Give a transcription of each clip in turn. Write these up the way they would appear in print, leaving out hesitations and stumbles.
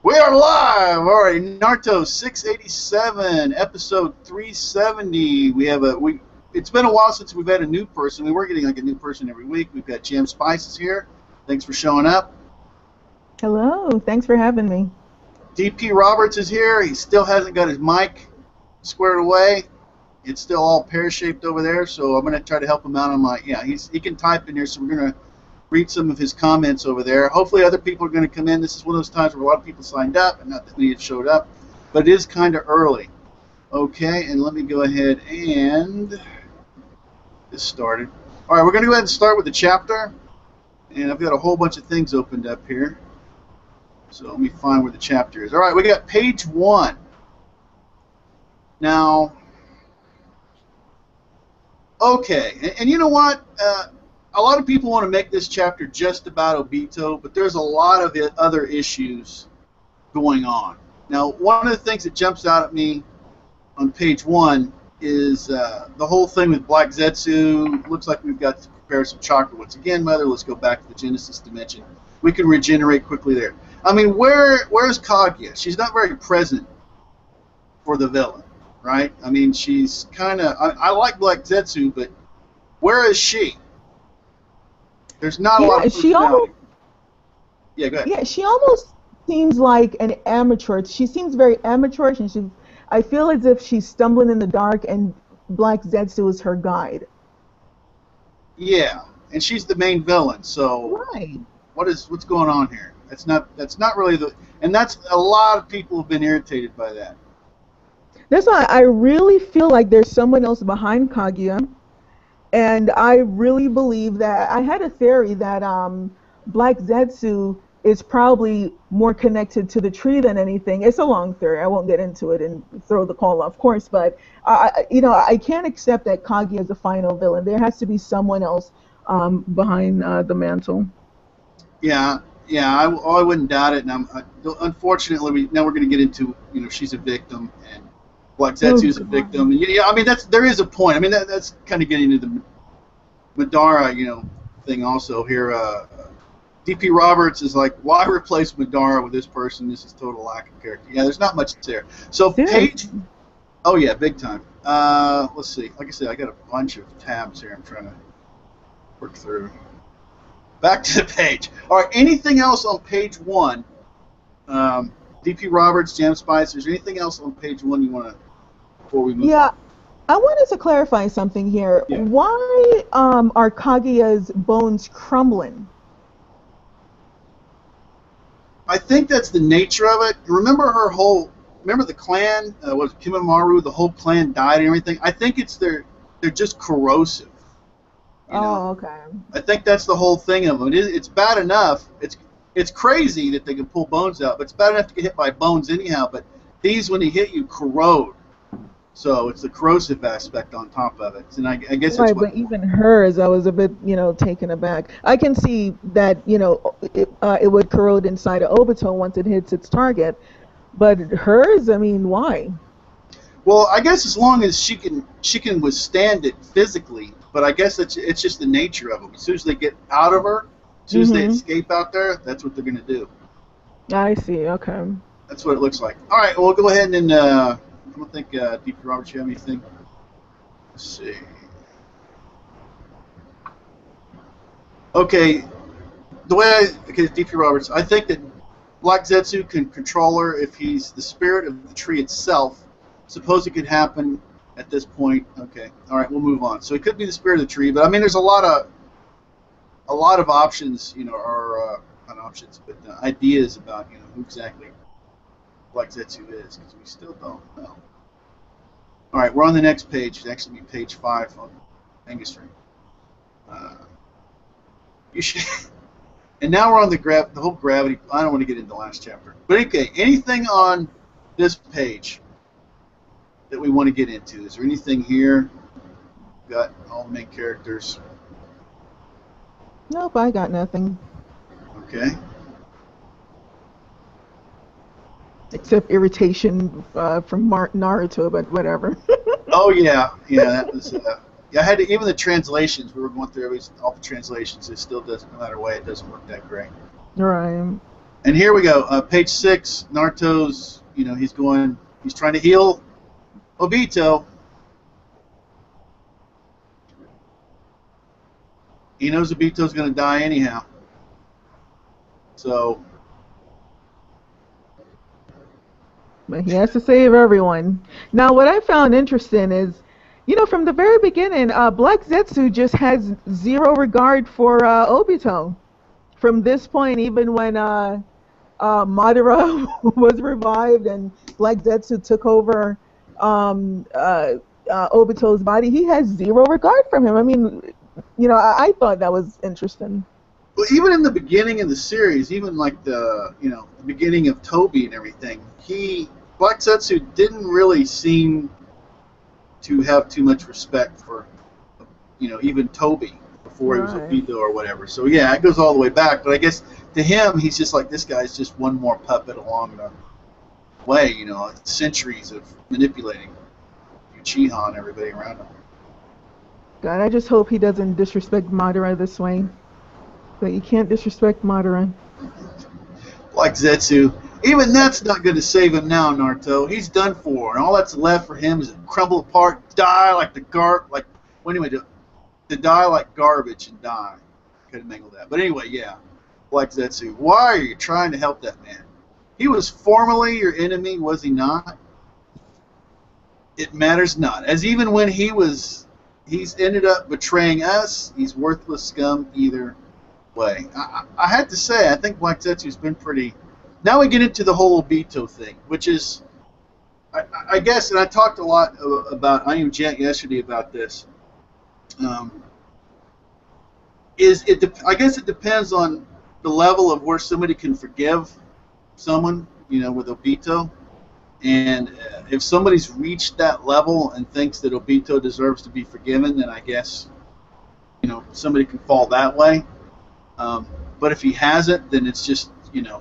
We are live. All right, Naruto 687, episode 370. It's been a while since we've had a new person. We were getting like a new person every week. We've got Jam Spices here. Thanks for showing up. Hello, thanks for having me. DP Roberts is here. He still hasn't got his mic squared away. It's still all pear-shaped over there, so I'm going to try to help him out on my... Yeah, he can type in here, so we're going to read some of his comments over there. Hopefully other people are going to come in. This is one of those times where a lot of people signed up and not that many had showed up, but it is kind of early. Okay, and let me go ahead and get this started. All right, we're going to go ahead and start with the chapter, and I've got a whole bunch of things opened up here. So let me find where the chapter is. All right, we got page 1. Now, okay, and you know what? A lot of people want to make this chapter just about Obito, but there's a lot of other issues going on. Now, one of the things that jumps out at me on page 1 is the whole thing with Black Zetsu. Looks like we've got to prepare some chakra once again, Mother. Let's go back to the Genesis dimension. We can regenerate quickly there. I mean, where's Kaguya? She's not very present for the villain, right? I mean, she's kind of... I like Black Zetsu, but where is she? There's not a lot of personality. Yeah, go ahead. Yeah, she almost seems like an amateur. She seems very amateurish, and I feel as if she's stumbling in the dark, and Black Zetsu is her guide. Yeah, and she's the main villain. So right. What's going on here? That's not really and that's a lot of people have been irritated by that. That's why I really feel like there's someone else behind Kaguya. And I really believe that, I had a theory that Black Zetsu is probably more connected to the tree than anything. It's a long theory. I won't get into it and throw the call off course, but I can't accept that Kaguya is the final villain. There has to be someone else behind the mantle. Yeah, I wouldn't doubt it. And unfortunately, now we're going to get into, she's a victim, and Black Zetsu's a victim. And, I mean, there is a point. I mean, that's kind of getting into the Madara, thing also here. DP Roberts is like, why replace Madara with this person? This is total lack of character. Yeah, there's not much there. So page... Oh, yeah, big time. Let's see. Like I said, I got a bunch of tabs here I'm trying to work through. Back to the page. All right, anything else on page 1? DP Roberts, Jam Spice, is there anything else on page 1 you want to... Before we move on. I wanted to clarify something here. Yeah. Why are Kaguya's bones crumbling? I think that's the nature of it. Remember the clan, was Kimamaru, the whole clan died and everything? I think they're just corrosive. Okay. I think that's the whole thing of them. It's bad enough. It's crazy that they can pull bones out, but it's bad enough to get hit by bones anyhow. But these, when they hit you, corrode. So it's the corrosive aspect on top of it, and I guess right. But even hers, I was a bit, taken aback. I can see that, it would corrode inside of Obito once it hits its target, but hers, I mean, why? Well, I guess as long as she can withstand it physically, but I guess it's just the nature of them. As soon as they get out of her, as soon as they escape out there, that's what they're going to do. I see. Okay. That's what it looks like. All right, well, we'll go ahead and. I don't think, DP Roberts, you have anything? Let's see. Okay, DP Roberts, I think that Black Zetsu can control her if he's the spirit of the tree itself. Suppose it could happen at this point. Okay, all right, we'll move on. So it could be the spirit of the tree, but I mean, there's a lot of options, or not options, but ideas about, who exactly Black Zetsu is, because we still don't know. All right, we're on the next page. It'll actually be page 5 on Angustry. You should, and now we're on the whole gravity. I don't want to get into the last chapter, but okay. Anything on this page that we want to get into? Is there anything here? Got all the main characters. Nope, I got nothing. Okay. Except irritation from Naruto, but whatever. Oh yeah, that was. I had to, even the translations. We were going through all the translations. It still doesn't, no matter what, it doesn't work that great. Right. And here we go. Page 6. Naruto's. He's trying to heal Obito. He knows Obito's going to die anyhow. So. But he has to save everyone. Now, what I found interesting is, from the very beginning, Black Zetsu just has zero regard for Obito. From this point, even when Madara was revived and Black Zetsu took over Obito's body, he has zero regard for him. I mean, I thought that was interesting. Well, even in the beginning of the series, even like the beginning of Toby and everything, Black Zetsu didn't really seem to have too much respect for, even Toby before he was Obito or whatever. So yeah, it goes all the way back. But I guess to him, he's just like, this guy's just one more puppet along the way. Centuries of manipulating Uchiha and everybody around him. God, I just hope he doesn't disrespect Madara this way. But you can't disrespect Madara. Like Zetsu. Even that's not going to save him now, Naruto. He's done for, and all that's left for him is to crumble apart, die like to die like garbage and die. Could have mangled that, but anyway, yeah. Like Zetsu, why are you trying to help that man? He was formerly your enemy, was he not? It matters not. As even when he's ended up betraying us. He's worthless scum either way. I had to say, I think Black Zetsu's been pretty. Now we get into the whole Obito thing, which is, I guess, and I talked a lot about I Am Jet yesterday about this. I guess it depends on the level of where somebody can forgive someone, with Obito. And if somebody's reached that level and thinks that Obito deserves to be forgiven, then I guess, somebody can fall that way. But if he hasn't, then it's just,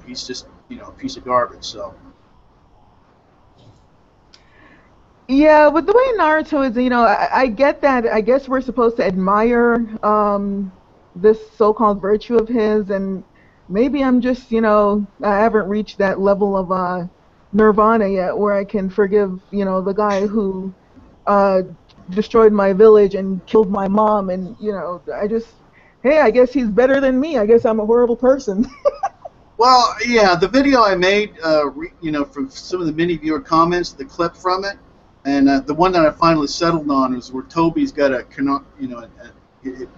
he's just, a piece of garbage. So. Yeah, but the way Naruto is, I get that. I guess we're supposed to admire this so-called virtue of his, and maybe I'm just, I haven't reached that level of nirvana yet where I can forgive, the guy who destroyed my village and killed my mom, and I guess he's better than me. I guess I'm a horrible person. Well, yeah, the video I made, from some of the many viewer comments, the clip from it, and the one that I finally settled on was where Toby's got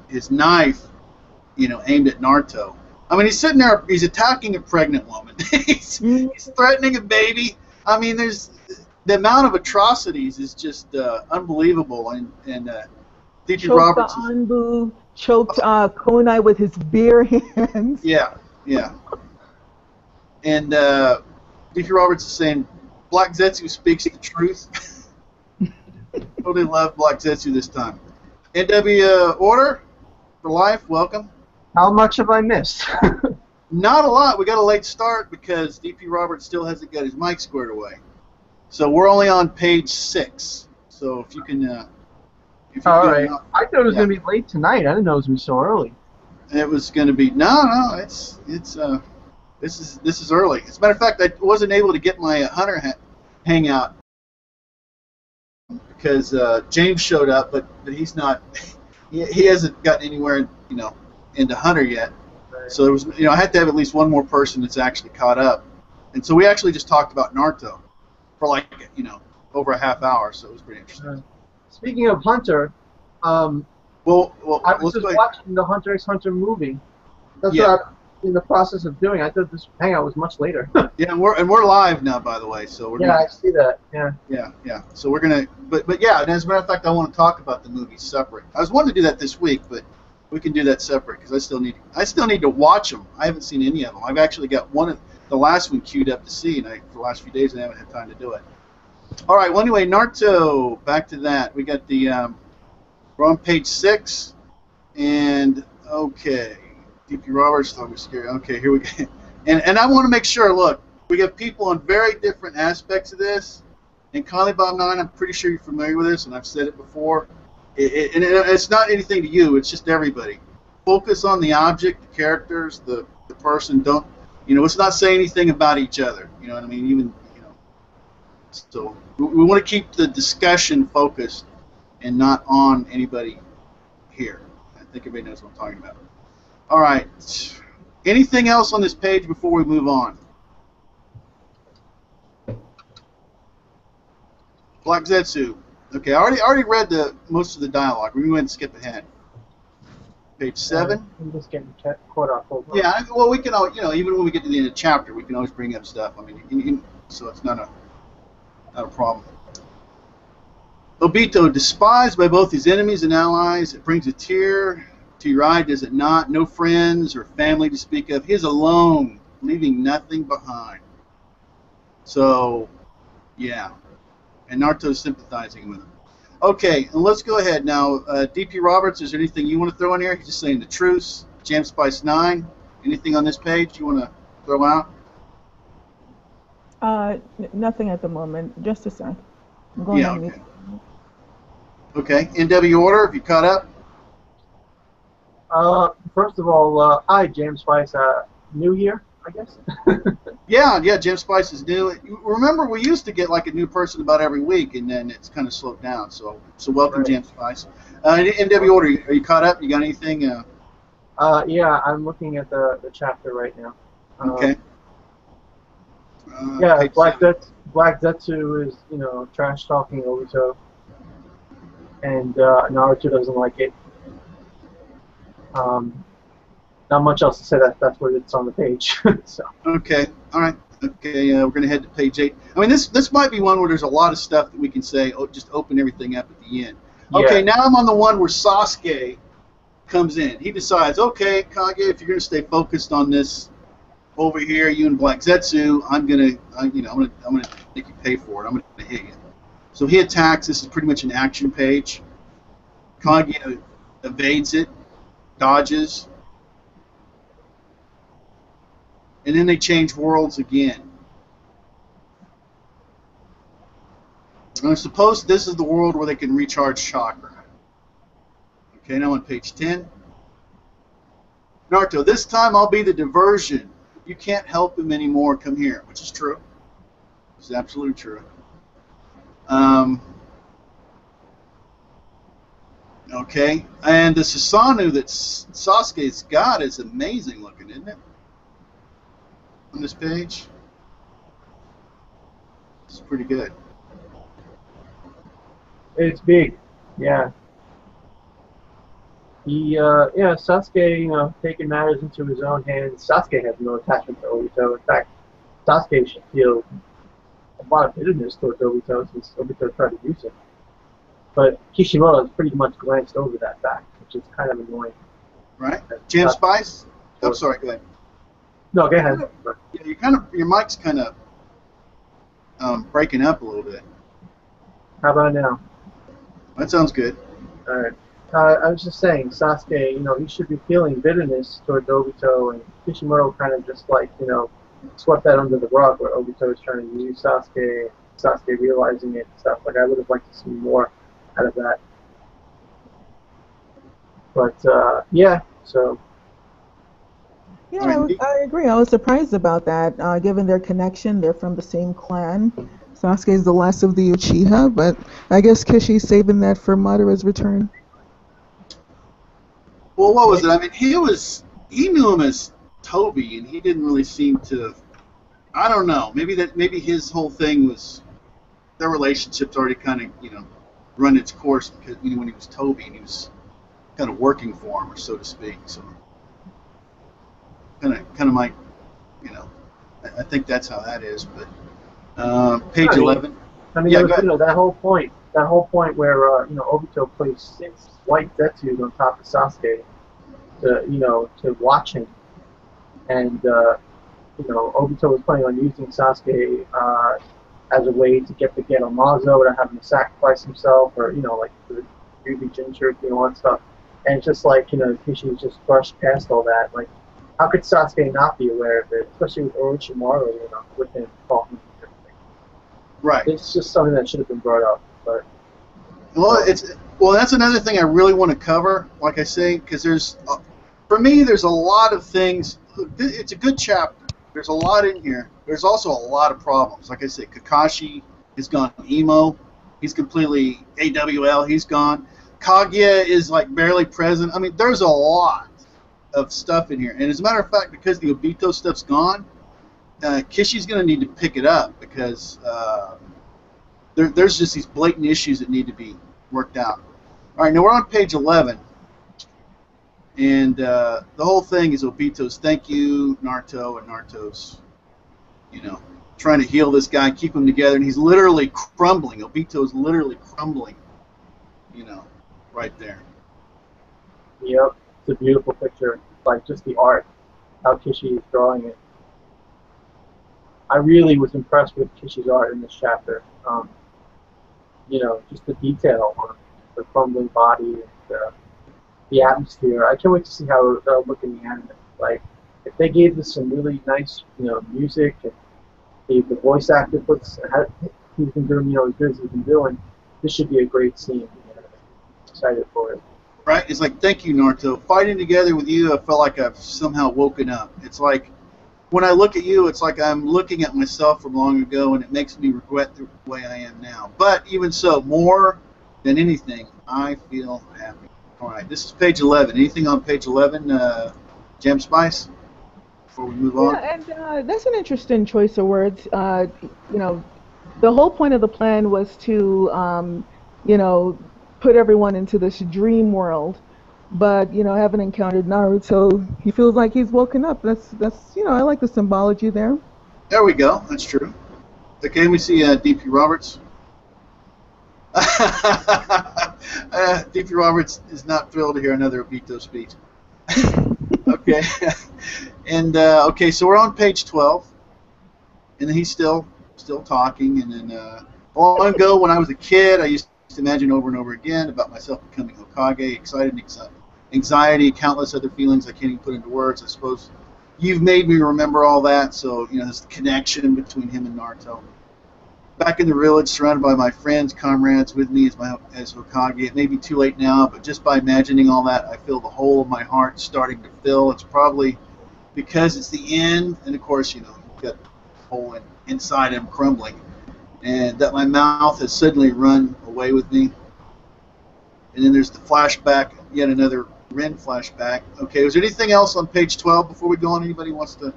his knife, aimed at Naruto. I mean, he's sitting there, he's attacking a pregnant woman. he's threatening a baby. I mean, the amount of atrocities is just unbelievable. And D.P. Roberts choked the Anbu, choked Konai with his bare hands. Yeah. And D.P. Roberts is saying, Black Zetsu speaks the truth. Totally love Black Zetsu this time. NW Order for Life, welcome. How much have I missed? Not a lot. We got a late start because D.P. Roberts still hasn't got his mic squared away. So we're only on page 6. So if you can... All right. I thought it was going to be late tonight. I didn't know it was going to be so early. It was going to be... No, it's this is early. As a matter of fact, I wasn't able to get my Hunter hangout because James showed up, but he's not. He hasn't gotten anywhere, into Hunter yet. Right. So there was, I had to have at least one more person that's actually caught up, and so we actually just talked about Naruto for over a half hour. So it was pretty interesting. Right. Speaking of Hunter, I was just watching the Hunter x Hunter movie. That's what I'm in the process of doing. I thought this hangout was much later. Yeah, and we're live now, by the way. So I see that. Yeah. Yeah. So we're gonna, but yeah. And as a matter of fact, I want to talk about the movies separate. I was wanting to do that this week, but we can do that separate because I still need to watch them. I haven't seen any of them. I've actually got the last one queued up to see, and for the last few days I haven't had time to do it. All right. Well, anyway, Naruto. Back to that. We got we're on page 6, and okay. D.P. Roberts talking scary. Okay, here we go. And I want to make sure, look, we have people on very different aspects of this. And Conley Bob 9, I'm pretty sure you're familiar with this, and I've said it before. It's not anything to you, it's just everybody. Focus on the object, the characters, the person. Don't, let's not say anything about each other. You know what I mean? Even, so we want to keep the discussion focused and not on anybody here. I think everybody knows what I'm talking about. All right. Anything else on this page before we move on? Black Zetsu. Okay, I already read most of the dialogue. We went and skip ahead. Page 7. I'm just getting caught up. Yeah, well, we can even when we get to the end of the chapter, we can always bring up stuff. I mean, so it's not a problem. Obito, despised by both his enemies and allies, it brings a tear to your eye, does it not? No friends or family to speak of. He is alone, leaving nothing behind. So, yeah. And Naruto's sympathizing with him. Okay, and let's go ahead now. DP Roberts, is there anything you want to throw in here? He's just saying the truce. Jam Spice 9. Anything on this page you want to throw out? Nothing at the moment. Just a sec. I'm going on mute. Okay. NW Order, have you caught up? First of all, hi, Jam Spice. New here, I guess. yeah, Jam Spice is new. Remember, we used to get like a new person about every week, and then it's kind of slowed down. So welcome, right. Jam Spice. NW Order, are you caught up? You got anything? Yeah, I'm looking at the chapter right now. Okay. Yeah, Black Zetsu is, trash talking Obito, and Naruto doesn't like it. Not much else to say. That's what it's on the page. So. Okay. All right. Okay. We're gonna head to page 8. I mean, this might be one where there's a lot of stuff that we can say. Oh, just open everything up at the end. Okay. Yeah. Now I'm on the one where Sasuke comes in. He decides, okay, Kage, if you're gonna stay focused on this over here, you and Black Zetsu, I'm gonna make you pay for it. I'm gonna hit you. So he attacks. This is pretty much an action page. Kage evades it, dodges, and then they change worlds again. And I suppose this is the world where they can recharge chakra. Okay, now on page 10. Naruto, this time I'll be the diversion. You can't help him anymore. Come here, which is true. It's absolutely true. Okay, and the Susanoo that Sasuke's got is amazing looking, isn't it? On this page, it's pretty good. It's big, yeah. Sasuke, taking matters into his own hands. Sasuke has no attachment to Obito. In fact, Sasuke should feel a lot of bitterness towards Obito since Obito tried to use him. But Kishimoto has pretty much glanced over that fact, which is kind of annoying. Right. Jam Spice? I'm sorry, go ahead. No, go ahead. Yeah, your mic's kind of breaking up a little bit. How about now? That sounds good. All right. I was just saying, Sasuke, he should be feeling bitterness toward Obito, and Kishimoto kind of just swept that under the rug where Obito is trying to use Sasuke realizing it and stuff. Like, I would have liked to see more out of that. But, yeah, so. Yeah, I agree. I was surprised about that, given their connection. They're from the same clan. Sasuke is the last of the Uchiha, but I guess Kishi's saving that for Madara's return. Well, what was it? I mean, he knew him as Toby, and he didn't really seem to. I don't know. Maybe his whole thing was their relationship's already kind of run its course because when he was Toby and he was kind of working for him, or so to speak. So kind of might I think that's how that is. But page 11. I mean, that whole point where Obito placed 6 white Zetsus on top of Sasuke to watch him, and Obito was planning on using Sasuke as a way to get the Gettamazo without having to sacrifice himself, or for the Ryubi Jinchuriki and all that stuff. And it's just like Kishi just brushed past all that. Like, how could Sasuke not be aware of it, especially with Orochimaru, with him talking and everything. Right. It's just something that should have been brought up. But that's another thing I really want to cover. Like I say, because for me, there's a lot of things. It's a good chapter. There's a lot in here. There's also a lot of problems. Like I said, Kakashi has gone emo. He's completely AWL. He's gone. Kaguya is like barely present. I mean, there's a lot of stuff in here. And as a matter of fact, because the Obito stuff's gone, Kishi's going to need to pick it up because there's just these blatant issues that need to be worked out. All right, now we're on page 11. And the whole thing is Obito's thank you, Naruto, and Naruto's, trying to heal this guy, keep him together, and he's literally crumbling. Obito's literally crumbling, right there. Yep, it's a beautiful picture. Like just the art, how Kishi is drawing it. I really was impressed with Kishi's art in this chapter. Just the detail on the crumbling body and the atmosphere. I can't wait to see how it'll look in the anime. Like, if they gave this some really nice, music, and the voice actor puts, he's been doing, as good as he's been doing, this should be a great scene. Excited for it. Right? It's like, thank you, Naruto. Fighting together with you, I felt like I've somehow woken up. It's like, when I look at you, it's like I'm looking at myself from long ago, and it makes me regret the way I am now. But even so, more than anything, I feel happy. All right, this is page 11. Anything on page 11, Gem Spice, before we move on? Yeah, and that's an interesting choice of words. The whole point of the plan was to, put everyone into this dream world. But, having encountered Naruto, he feels like he's woken up. That's I like the symbology there. There we go. That's true. Okay, we see D.P. Roberts. D.P. Roberts is not thrilled to hear another Obito speech. Okay. And, so we're on page 12. And then he's still talking. And then, long ago, when I was a kid, I used to imagine over and over again about myself becoming Hokage, excited and anxiety, countless other feelings I can't even put into words. I suppose you've made me remember all that, so, there's the connection between him and Naruto. Back in the village, surrounded by my friends, comrades with me as Hokage. It may be too late now, but just by imagining all that, I feel the whole of my heart starting to fill. It's probably because it's the end, and of course, you've got the hole inside him crumbling, and that my mouth has suddenly run away with me. And then there's the flashback, yet another Rin flashback. Okay, is there anything else on page 12 before we go on? Anybody wants to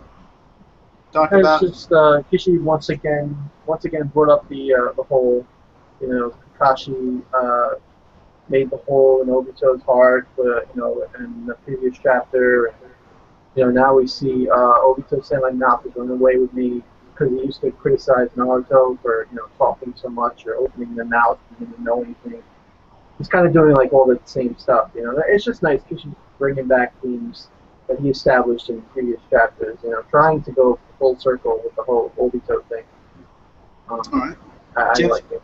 talk about it? It's just Kishi once again brought up the whole, Kakashi made the hole in Obito's heart, in the previous chapter. And, now we see Obito saying, like, mouth is running away with me because he used to criticize Naruto for, talking so much or opening their mouth and he didn't know anything. He's kind of doing, like, all the same stuff, It's just nice Kishi bringing back themes that he established in previous chapters, trying to go full circle with the whole Obito thing. All right. I like it.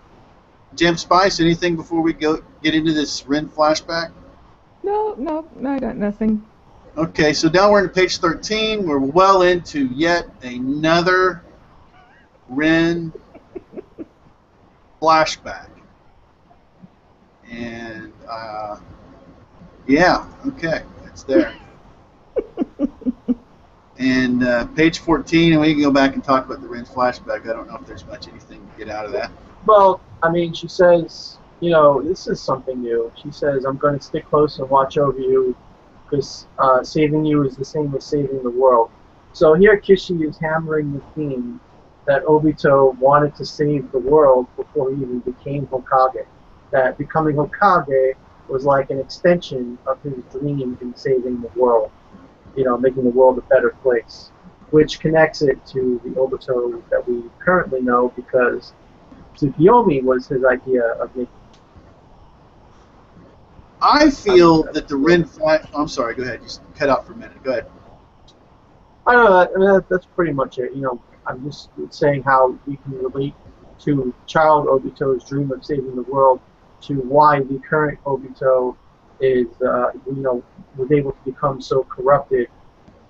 Gem Spice, anything before we get into this Rin flashback? No, I got nothing. Okay, so now we're on page 13. We're well into yet another Rin flashback. And, yeah, okay, it's there. And page 14, and we can go back and talk about the Rin flashback. I don't know if there's much anything to get out of that. Well, I mean, she says, this is something new. She says, I'm going to stick close and watch over you because saving you is the same as saving the world. So here Kishi is hammering the theme that Obito wanted to save the world before he even became Hokage. That becoming Hokage was like an extension of his dream in saving the world, making the world a better place, which connects it to the Obito that we currently know because Tsukiyomi was his idea of making. I feel that the Rin flash... I'm sorry, go ahead. Just cut out for a minute. Go ahead. I don't know. I mean, that's pretty much it. I'm just saying how we can relate to child Obito's dream of saving the world to why the current Obito is, was able to become so corrupted,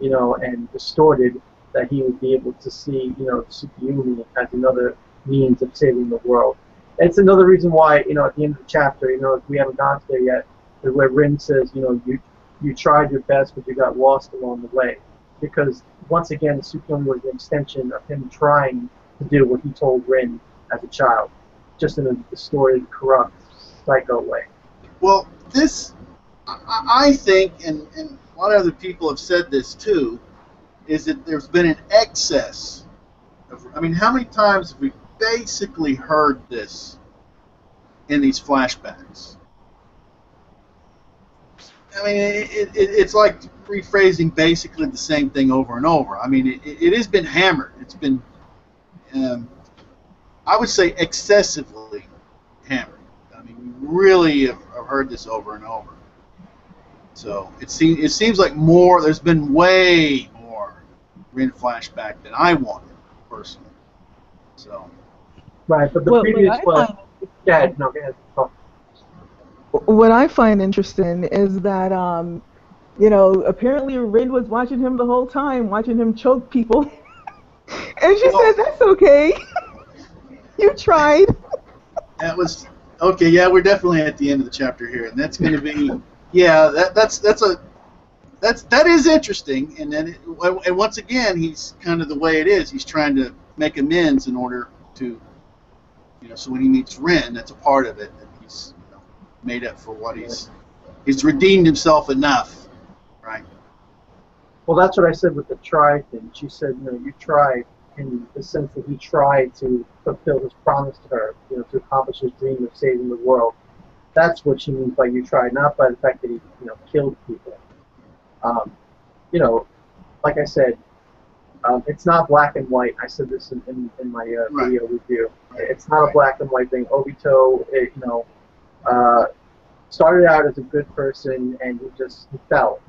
and distorted that he would be able to see, Tsukiyomi as another means of saving the world. It's another reason why, at the end of the chapter, if we haven't gone there yet, where Rin says, you tried your best, but you got lost along the way. because once again, the Tsukuyomi was an extension of him trying to do what he told Rin as a child, just in a distorted, corrupt, psycho way. Well, this, I think, and a lot of other people have said this too, is that there's been an excess of, I mean, how many times have we basically heard this in these flashbacks? I mean, it's like rephrasing basically the same thing over and over. I mean, it has been hammered. It's been, I would say, excessively hammered. I mean, we really have heard this over and over. So it seems like more. There's been way more Rin flashback than I wanted personally. So. Right, but the previous one. Yeah, no, go ahead. Oh. What I find interesting is that, you know, apparently Rin was watching him the whole time, watching him choke people. And she says, that's okay. You tried. That was, okay, yeah, we're definitely at the end of the chapter here. And that's going to be, yeah, that is interesting. And then, and once again, he's kind of the way it is. He's trying to make amends in order to, you know, so when he meets Rin, that's a part of it. That he's, you know, made up for what he's redeemed himself enough, right? Well, that's what I said with the try thing. She said, you know, you tried in the sense that he tried to fulfill his promise to her, you know, to accomplish his dream of saving the world. That's what she means by you tried, not by the fact that he, you know, killed people. You know, like I said, it's not black and white. I said this in my video review. It's not a black and white thing. Obito, you know, started out as a good person, and he fell.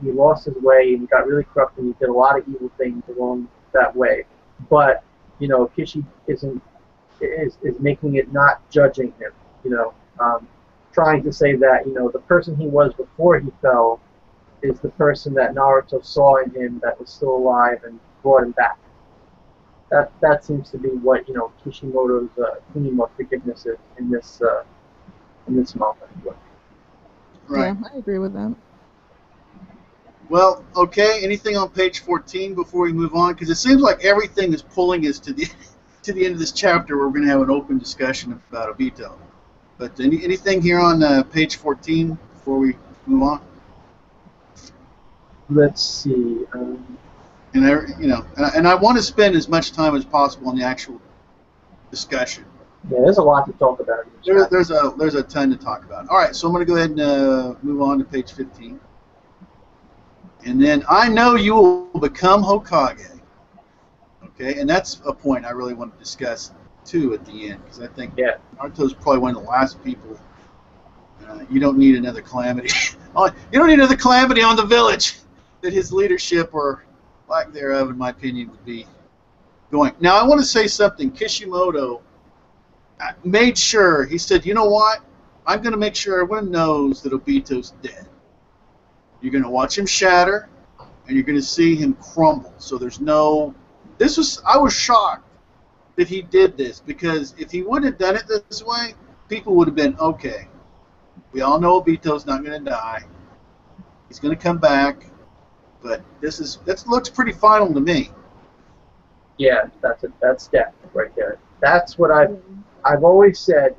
He lost his way, and he got really corrupt, and he did a lot of evil things along that way. But, you know, Kishi is making it not judging him, you know, trying to say that, you know, the person he was before he fell is the person that Naruto saw in him that was still alive and brought him back. That seems to be what, you know, Kishimoto's theme of forgiveness is in this moment. Right. Yeah, I agree with that. Well, okay. Anything on page 14 before we move on? Because it seems like everything is pulling us to the end of this chapter. Where we're going to have an open discussion about Obito. But anything here on page 14 before we move on? Let's see. And I want to spend as much time as possible on the actual discussion. Yeah, there's a lot to talk about. There's a ton to talk about. All right, so I'm going to go ahead and move on to page 15. And then I know you will become Hokage. Okay, and that's a point I really want to discuss too at the end, because I think Naruto's probably one of the last people. You don't need another calamity. You don't need another calamity on the village that his leadership, or lack thereof, in my opinion, would be going. Now, I want to say something. Kishimoto made sure, he said, you know what? I'm going to make sure everyone knows that Obito's dead. You're going to watch him shatter, and you're going to see him crumble. So there's no... I was shocked that he did this, because if he would have done it this way, people would have been, okay, we all know Obito's not going to die. He's going to come back. But that looks pretty final to me. Yeah, that's death right there. That's what I've always said.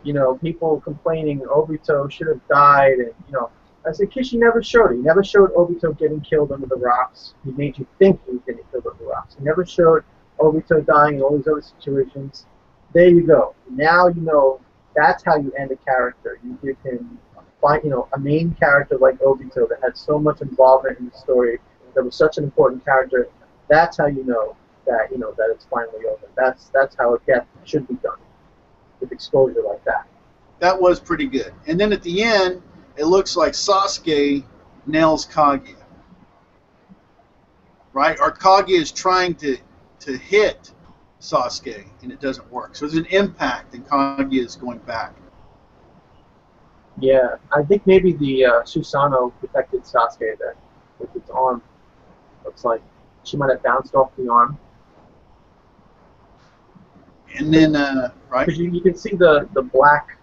You know, people complaining Obito should have died, and you know, I said Kishi never showed it. He never showed Obito getting killed under the rocks. He made you think he was getting killed under the rocks. He never showed Obito dying in all these other situations. There you go. Now you know that's how you end a character. You give him, you know, a main character like Obito that had so much involvement in the story, that was such an important character. That's how you know that it's finally over. That's how a death should be done, with exposure like that. That was pretty good. And then at the end, it looks like Sasuke nails Kaguya, right? Or Kaguya is trying to hit Sasuke, and it doesn't work. So there's an impact, and Kaguya is going back. Yeah, I think maybe the Susanoo protected Sasuke there with its arm. Looks like she might have bounced off the arm. And then, right? Because you can see the black,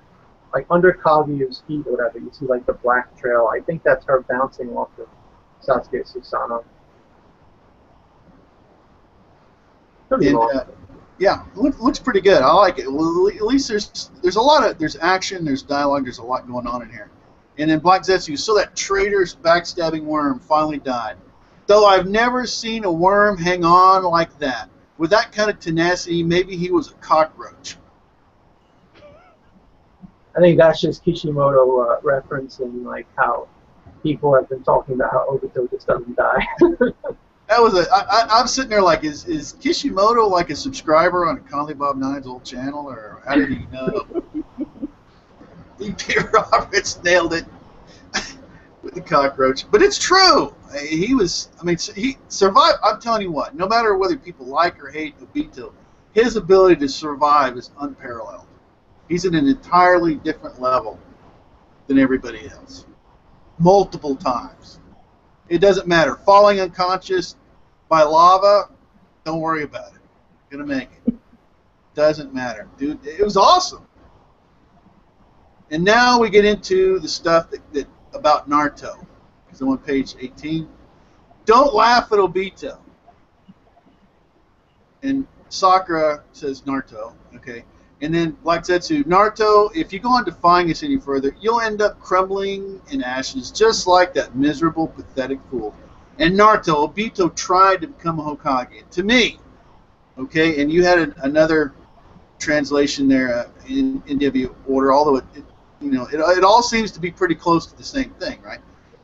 like under Kaguya's feet or whatever, you see like the black trail. I think that's her bouncing off of Sasuke's Susanoo. Could be And wrong. yeah, looks pretty good. I like it. Well, at least there's a lot of there's action, there's dialogue, there's a lot going on in here. And then Black Zetsu, so that traitor's backstabbing worm finally died. Though I've never seen a worm hang on like that. With that kind of tenacity, maybe he was a cockroach. I think that's just Kishimoto referencing like how people have been talking about how Obito just doesn't die. That was I'm sitting there like, is Kishimoto like a subscriber on Conley Bob Nine's old channel, or how did he know? E.P. Roberts nailed it with the cockroach. But it's true. He survived. I'm telling you what, no matter whether people like or hate Obito, his ability to survive is unparalleled. He's at an entirely different level than everybody else. Multiple times. It doesn't matter. Falling unconscious by lava, don't worry about it. Gonna make it. Doesn't matter. Dude, it was awesome. And now we get into the stuff that about Naruto. Because I'm on page 18. Don't laugh at Obito. And Sakura says Naruto. Okay. And then Black Zetsu, Naruto, if you go on defying this any further, you'll end up crumbling in ashes, just like that miserable, pathetic fool. And Naruto, Obito tried to become a Hokage. To me, okay, and you had another translation there in NW order, although it all seems to be pretty close to the same thing, right?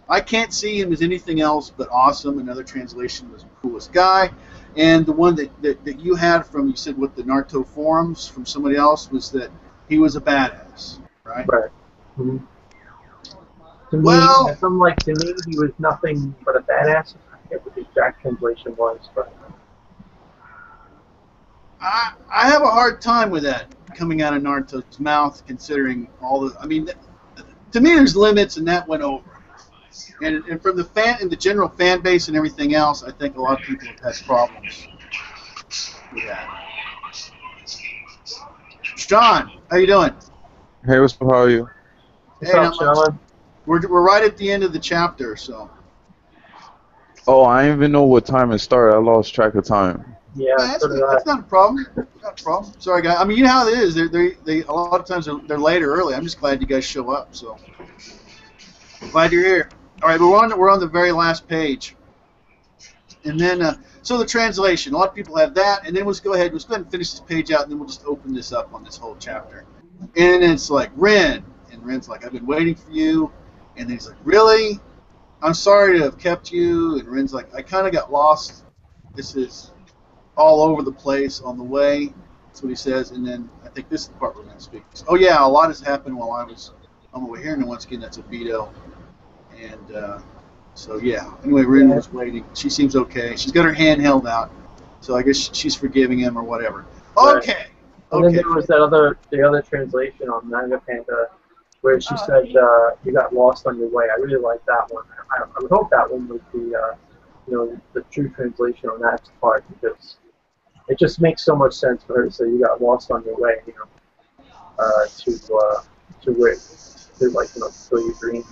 I can't see him as anything else but awesome. Another translation was the coolest guy. And the one that you had from, you said, with the Naruto forums from somebody else, was that he was a badass, right? Right. Mm-hmm. To Well, to me, he was nothing but a badass. I forget what the exact translation was, but I have a hard time with that coming out of Naruto's mouth, considering all the. I mean, to me, there's limits, and that went over. And from the general fan base and everything else, I think a lot of people have had problems with that. Sean, how you doing? Hey, what's up? How are you? what's up, Sean? We're right at the end of the chapter, so. Oh, I didn't even know what time it started. I lost track of time. Yeah, that's not a problem. Not a problem. Sorry, guys. I mean, you know how it is. They a lot of times they're late or early. I'm just glad you guys show up. So glad you're here. All right, we're on the very last page, and then so the translation. A lot of people have that, and then let's go ahead and finish this page out, and then we'll just open this up on this whole chapter. And it's like Ren, and Ren's like, I've been waiting for you, and then he's like, really? I'm sorry to have kept you, and Ren's like, I kind of got lost. This is all over the place on the way. That's what he says, and then I think this is the part we're going to speak. Oh yeah, a lot has happened while I was on the way here, and then once again, that's Obito. And so yeah. Anyway, Rin was waiting. She seems okay. She's got her hand held out, so I guess she's forgiving him or whatever. Okay. Right. And then there was the other translation on Manga Panda, where she said you got lost on your way. I really like that one. I would hope that one was the true translation on that part, because it just makes so much sense for her to say you got lost on your way, to where to your dreams.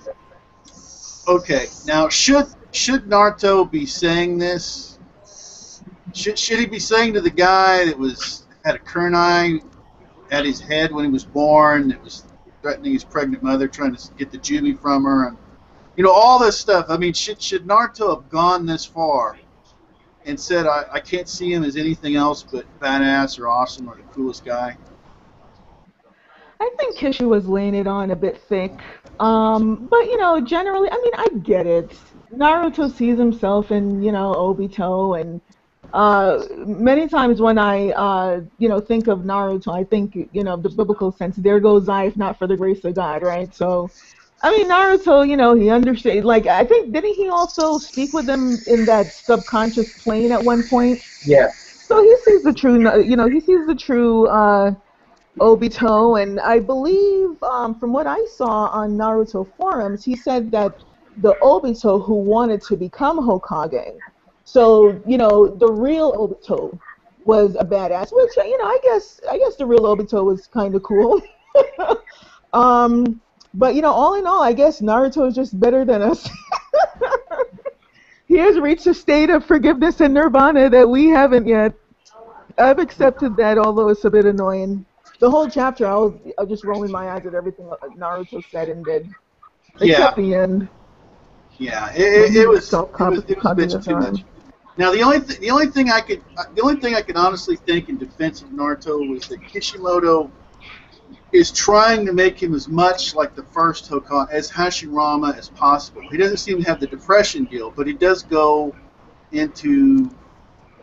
Okay, now should Naruto be saying this? Should he be saying to the guy that had a kunai at his head when he was born, that was threatening his pregnant mother, trying to get the jubi from her, and all this stuff? I mean, should Naruto have gone this far and said, I can't see him as anything else but badass or awesome or the coolest guy? I think Kishu was laying it on a bit thick. But generally, I mean, I get it. Naruto sees himself in, Obito, and many times when I, think of Naruto, I think, the biblical sense, there goes I, if not for the grace of God, right? So, I mean, Naruto, he understands, like, I think, didn't he also speak with them in that subconscious plane at one point? Yeah. So he sees the true, Obito, and I believe from what I saw on Naruto forums, he said that the Obito who wanted to become Hokage, so the real Obito was a badass, which I guess the real Obito was kind of cool. But all in all, I guess Naruto is just better than us. He has reached a state of forgiveness and nirvana that we haven't yet. I've accepted that, although it's a bit annoying. The whole chapter, I was just rolling my eyes at everything Naruto said and did, except Yeah, the end yeah. when he It was chopped a bit Kaguya's too much. arm. Now the only thing I could honestly think in defense of Naruto was that Kishimoto is trying to make him as much like the first Hokage as Hashirama as possible. He doesn't seem to have the depression deal, but he does go into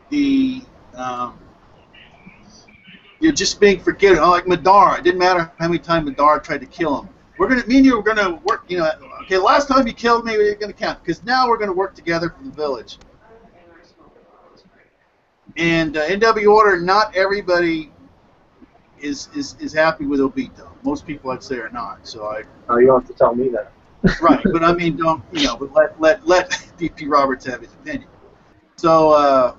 the just being forgiven. Like Madara, it didn't matter how many times Madara tried to kill him. Me and you were gonna work. Okay, last time you killed me, we're gonna count because now we're gonna work together for the village. And NW Order, not everybody is happy with Obito. Most people, I'd say, are not. So You don't have to tell me that. right, but I mean, don't But let DP Roberts have his opinion. So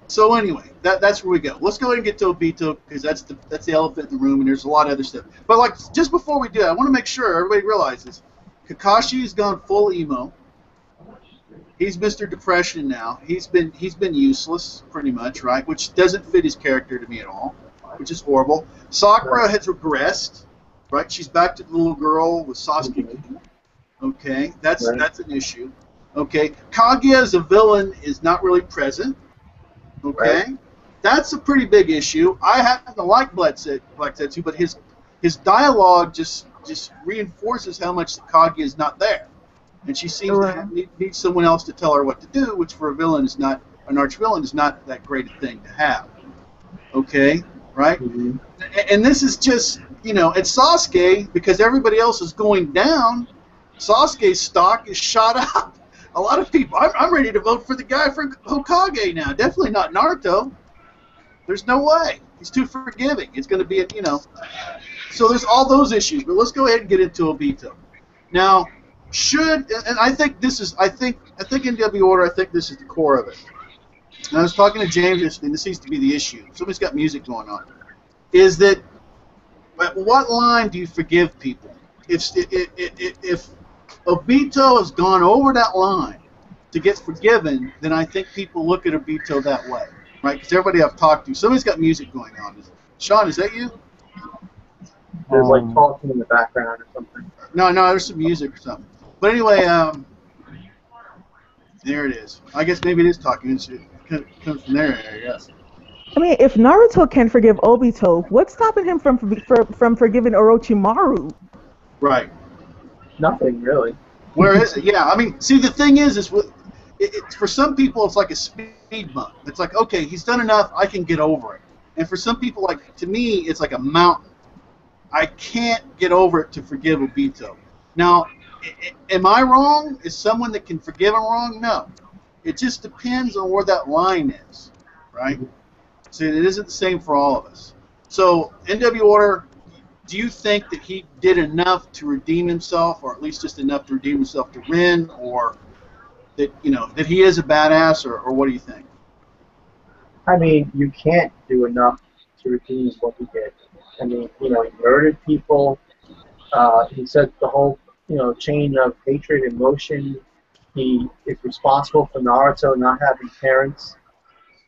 so anyway, that's where we go. Let's go ahead and get to Obito because that's the elephant in the room, and there's a lot of other stuff. But like just before we do that, I want to make sure everybody realizes Kakashi's gone full emo. He's Mr. Depression now. He's been useless pretty much, right? Which doesn't fit his character to me at all, which is horrible. Sakura has regressed, right? She's back to the little girl with Sasuke. Okay, that's an issue. Okay, Kaguya as a villain is not really present. Okay, Right. that's a pretty big issue. I happen to like Black Zetsu, but his dialogue just reinforces how much Kaguya is not there. And she seems to need someone else to tell her what to do, which for a villain is not an arch villain is not that great a thing to have. Okay, right? Mm-hmm. And this is just it's Sasuke because everybody else is going down. Sasuke's stock is shot up. A lot of people. I'm ready to vote for the guy for Hokage now. Definitely not Naruto. There's no way. He's too forgiving. It's going to be So there's all those issues. But let's go ahead and get into Obito. Now. I think NW Order, I think this is the core of it. And I was talking to James yesterday, and this seems to be the issue. Somebody's got music going on. Is that at what line do you forgive people? If Obito has gone over that line to get forgiven, then I think people look at Obito that way, right? Because everybody I've talked to, somebody's got music going on. Sean, is that you? There's like talking in the background or something. No, there's some music or something. But anyway, there it is. I guess maybe it is talking. It comes from there, I guess. I mean, if Naruto can forgive Obito, what's stopping him from forgiving Orochimaru? Right. Nothing really. Where is it? Yeah, I mean, see, the thing is for some people, it's like a speed bump. It's like, okay, he's done enough, I can get over it. And for some people, like to me, it's like a mountain. I can't get over it to forgive Obito. Now, am I wrong? Is someone that can forgive a wrong? No. It just depends on where that line is, right? So it isn't the same for all of us. So, NW Order, do you think that he did enough to redeem himself, or at least just enough to redeem himself to Rin, or that that he is a badass, or what do you think? I mean, you can't do enough to redeem what he did. I mean, he murdered people. He set the whole, chain of hatred in motion. He is responsible for Naruto not having parents.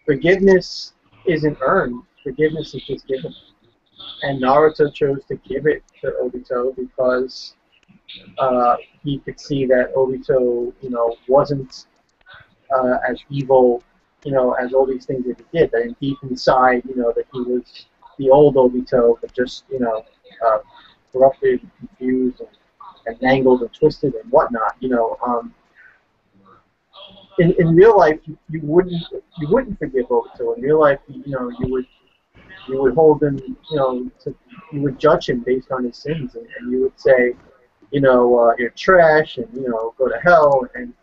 Forgiveness isn't earned. Forgiveness is just given. And Naruto chose to give it to Obito because he could see that Obito, wasn't as evil, as all these things that he did. That deep inside, that he was the old Obito, but just, corrupted, confused, and mangled and twisted and whatnot. In real life, you wouldn't forgive Obito. In real life, you would hold him, you would judge him based on his sins, and you would say, you're trash, and go to hell, and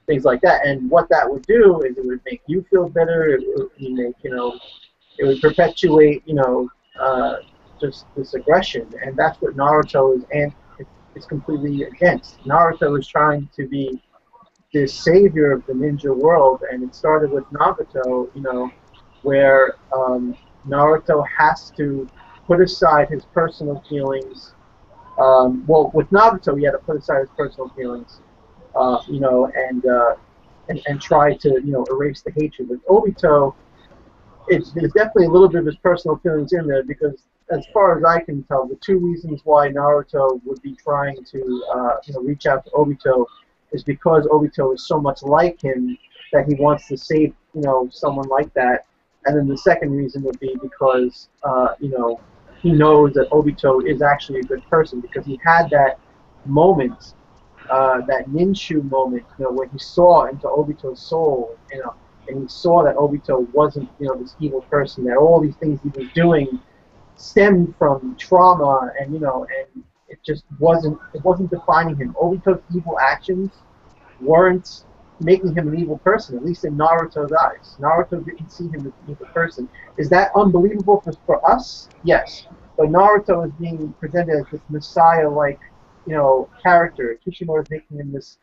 things like that. And what that would do is it would make you feel better. It would make, it would perpetuate, just this aggression, and that's what Naruto is completely against. Naruto is trying to be the savior of the ninja world, and it started with Nagato, where Naruto has to put aside his personal feelings. Well, with Nagato, he had to put aside his personal feelings, and and try to erase the hatred. With Obito, there's definitely a little bit of his personal feelings in there because, as far as I can tell, the two reasons why Naruto would be trying to reach out to Obito is because Obito is so much like him that he wants to save someone like that, and then the second reason would be because he knows that Obito is actually a good person because he had that moment, that Ninshu moment, when he saw into Obito's soul, and he saw that Obito wasn't, this evil person, that all these things he was doing stemmed from trauma, and and it wasn't defining him. Obito's evil actions weren't making him an evil person, at least in Naruto's eyes. Naruto didn't see him as an evil person. Is that unbelievable for us? Yes. But Naruto is being presented as this messiah-like, character. Kishimoto is making him this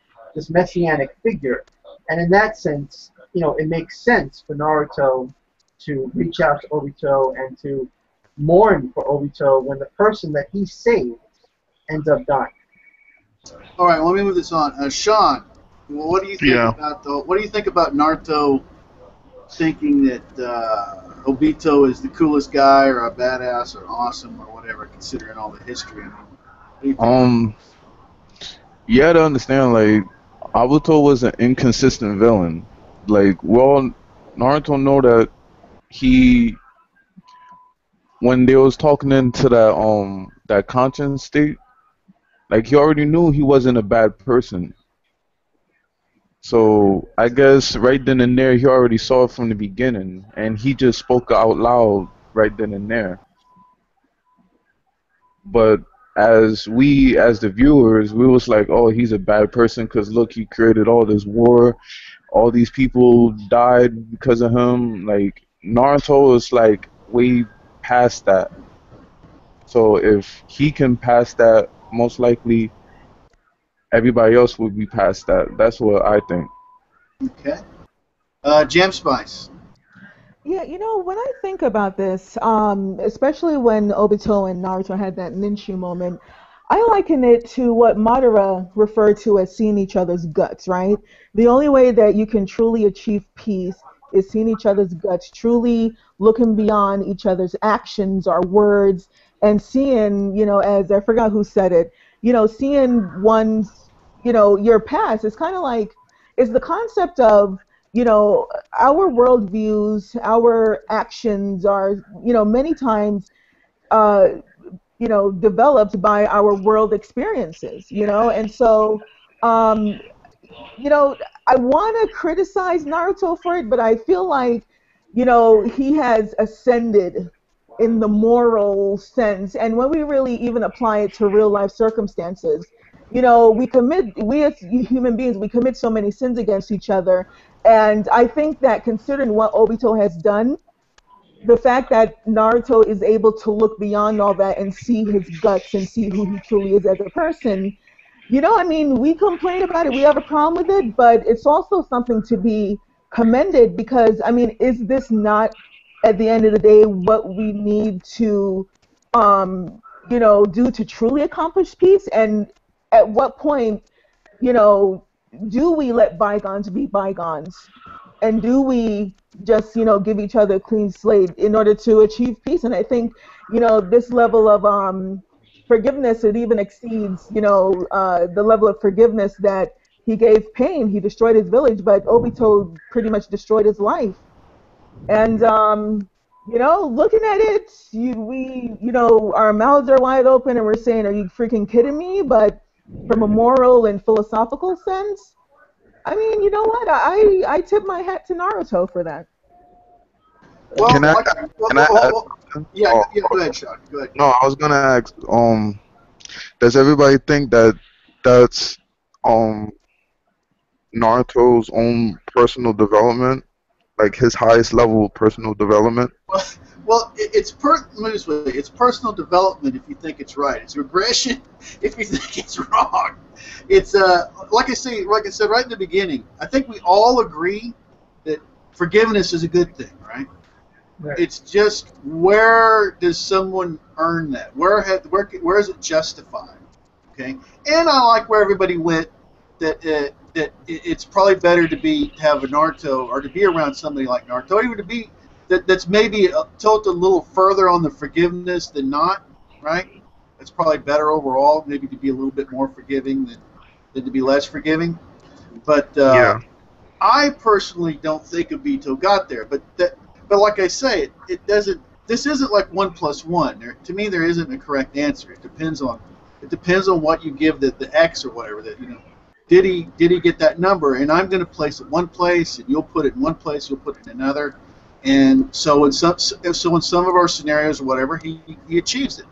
messianic figure. And in that sense, it makes sense for Naruto to reach out to Obito and to mourn for Obito when the person that he saved ends up dying. All right, let me move this on. Sean, what do you think What do you think about Naruto thinking that Obito is the coolest guy or a badass or awesome or whatever, considering all the history? I mean, what do you think? You had to understand, like, Obito was an inconsistent villain. Like, well, Naruto know that he, when they was talking into that conscience state, like, he already knew he wasn't a bad person. So I guess right then and there, he already saw it from the beginning, and he just spoke out loud right then and there. But as the viewers, we was like, oh, he's a bad person because look, he created all this war, all these people died because of him. Like, Naruto is like way past that. So if he can pass that, most likely everybody else would be past that. That's what I think. Okay. Jam Spice. Yeah, when I think about this, especially when Obito and Naruto had that Ninshu moment, I liken it to what Madara referred to as seeing each other's guts, right? The only way that you can truly achieve peace is seeing each other's guts, truly looking beyond each other's actions or words, and seeing, as I forgot who said it, seeing one's, your past. It's kind of like, it's the concept of, our worldviews, our actions are, many times, uh, developed by our world experiences, and so, um, I want to criticize Naruto for it, but I feel like, he has ascended in the moral sense, and when we really even apply it to real life circumstances, we as human beings, we commit so many sins against each other, and I think that considering what Obito has done, the fact that Naruto is able to look beyond all that and see his guts and see who he truly is as a person, I mean, we complain about it, we have a problem with it, but it's also something to be commended because, I mean, is this not, at the end of the day, what we need to, do to truly accomplish peace? And at what point, you know, do we let bygones be bygones? And do we just, give each other a clean slate in order to achieve peace? And I think, this level of forgiveness, it even exceeds, the level of forgiveness that he gave Pain. He destroyed his village, but Obito pretty much destroyed his life. And, looking at it, our mouths are wide open and we're saying, are you freaking kidding me? But from a moral and philosophical sense, I mean, you know what? I tip my hat to Naruto for that. Well, Can I can I add something? yeah, go ahead, Sean. Go ahead. No, I was gonna ask. Does everybody think that that's um Naruto's own personal development, like his highest level of personal development? Well, let me just say, it's personal development if you think it's right. It's regression if you think it's wrong. It's like I said right in the beginning. I think we all agree that forgiveness is a good thing, right? Right. It's just, where does someone earn that? Where is it justified? Okay, and I like where everybody went, that that it's probably better to have a Naruto or to be around somebody like Naruto, or even to be that's maybe tilted a little further on the forgiveness than not, right? It's probably better overall, maybe to be a little bit more forgiving than to be less forgiving. But Yeah. I personally don't think Obito got there. But like I say, it doesn't. This isn't like 1+1. To me, there isn't a correct answer. It depends on what you give the X or whatever. That did he get that number? And I'm going to place it one place, and you'll put it in one place, you'll put it in another. And so in some of our scenarios or whatever, he achieves it.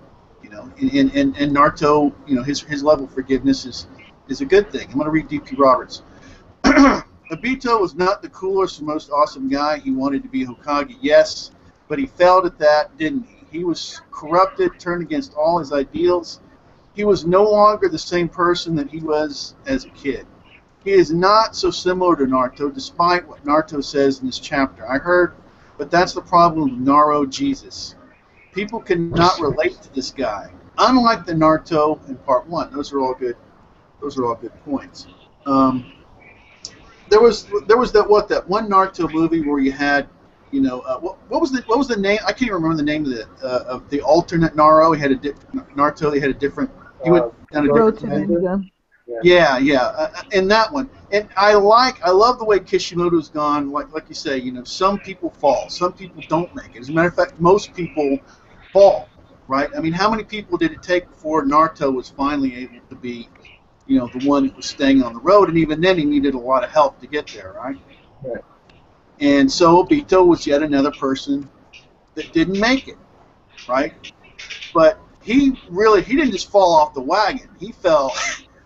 And Naruto, his level of forgiveness is a good thing. I'm going to read D.P. Roberts. Obito was not the coolest or most awesome guy. He wanted to be Hokage, yes, but he failed at that, didn't he? He was corrupted, turned against all his ideals. He was no longer the same person that he was as a kid. He is not so similar to Naruto, despite what Naruto says in this chapter. I heard, but that's the problem with Naruto Jesus. People cannot relate to this guy. Unlike the Naruto in Part 1. Those are all good points. There was that one Naruto movie where you had, what was the name? I can't remember the name of the alternate Naruto. He had Naruto. He had a different. He went down a Road different. to Ninja. Yeah. In that one, and I love the way Kishimoto's gone. Like you say, some people fall, some people don't make it. As a matter of fact, most people fall, right? I mean, how many people did it take before Naruto was finally able to be, the one that was staying on the road, and even then he needed a lot of help to get there, right? Right. And so Obito was yet another person that didn't make it, right? But he didn't just fall off the wagon. He fell.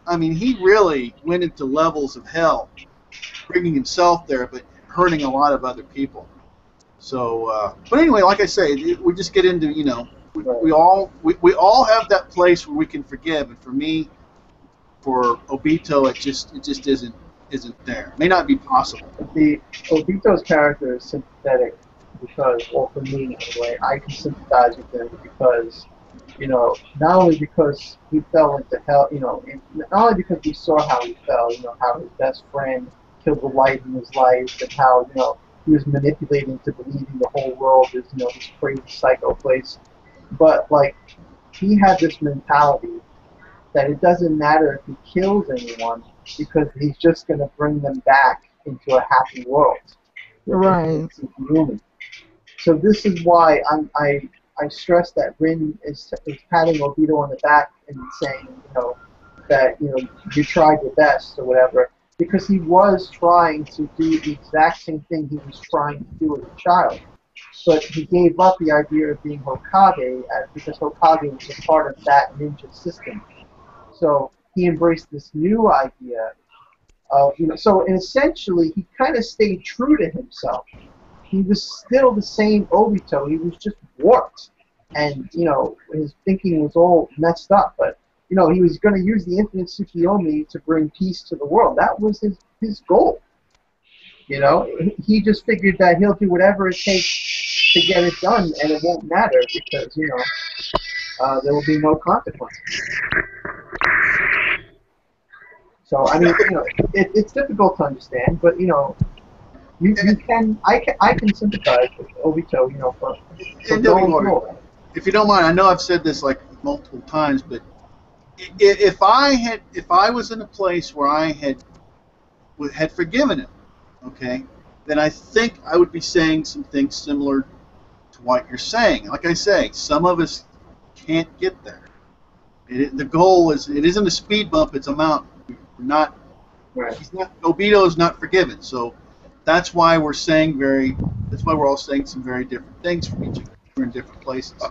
I mean, he really went into levels of hell, bringing himself there, but hurting a lot of other people. So, but anyway, like I say, we just get into, we all have that place where we can forgive, and for me, for Obito, it just isn't there. It may not be possible. Obito's character is sympathetic because, well, for me anyway, I can sympathize with him because, not only because he fell into hell, not only because we saw how he fell, how his best friend killed the light in his life, and how, he was manipulating to believing the whole world is, this crazy psycho place. But, like, he had this mentality that it doesn't matter if he kills anyone because he's just going to bring them back into a happy world. Right. So this is why I stress that Rin is patting Obito on the back and saying, that, you tried your best or whatever, because he was trying to do the exact same thing he was trying to do as a child. But he gave up the idea of being Hokage because Hokage was a part of that ninja system. So he embraced this new idea of, so essentially he kind of stayed true to himself. He was still the same Obito. He was just warped. And, his thinking was all messed up. But, he was going to use the infinite Tsukiyomi to bring peace to the world. That was his goal. He just figured that he'll do whatever it takes to get it done, and it won't matter because, there will be no consequences. So, I mean, it's difficult to understand, but, I can sympathize with Obito, for going through. If you don't mind, I know I've said this like multiple times, but if I was in a place where I had forgiven him, okay, then I think I would be saying some things similar to what you're saying. Like I say, some of us can't get there. The goal it isn't a speed bump; it's a mountain. We're not. Right. Obito is not forgiven, so that's why we're saying That's why we're all saying some very different things from each other. We're in different places.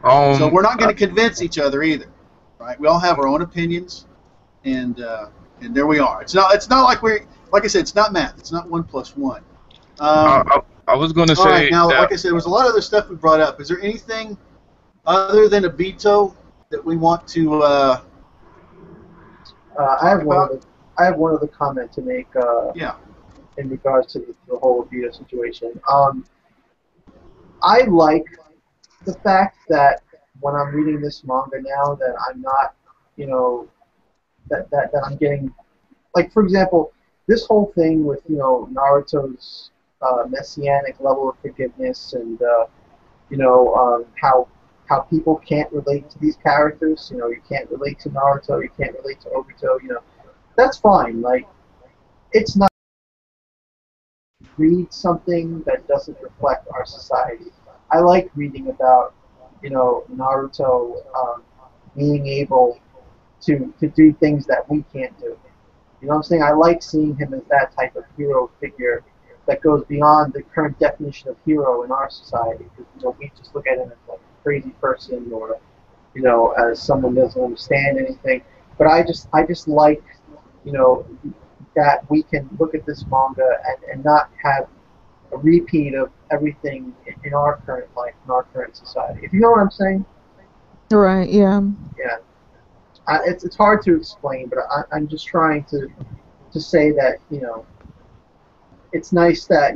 So we're not going to convince each other either, right? We all have our own opinions, and there we are. It's not like like I said, it's not math. It's not 1+1. I was going to say. All right, now, like I said, there was a lot of other stuff we brought up. Is there anything other than Obito that we want to? I have one other comment to make. In regards to the whole Obito situation, I like the fact that when I'm reading this manga now, that I'm not, that I'm getting, like, for example, this whole thing with Naruto's messianic level of forgiveness and how people can't relate to these characters. You can't relate to Naruto, you can't relate to Obito. That's fine. Like, it's not read something that doesn't reflect our society. I like reading about Naruto being able to do things that we can't do. You know what I'm saying? I like seeing him as that type of hero figure that goes beyond the current definition of hero in our society. Because we just look at him as like a crazy person, or as someone who doesn't understand anything. But I just like you know that we can look at this manga and not have a repeat of everything in our current life, in our current society. If you know what I'm saying? Right. Yeah. Yeah. It's hard to explain, but I'm just trying to say that it's nice that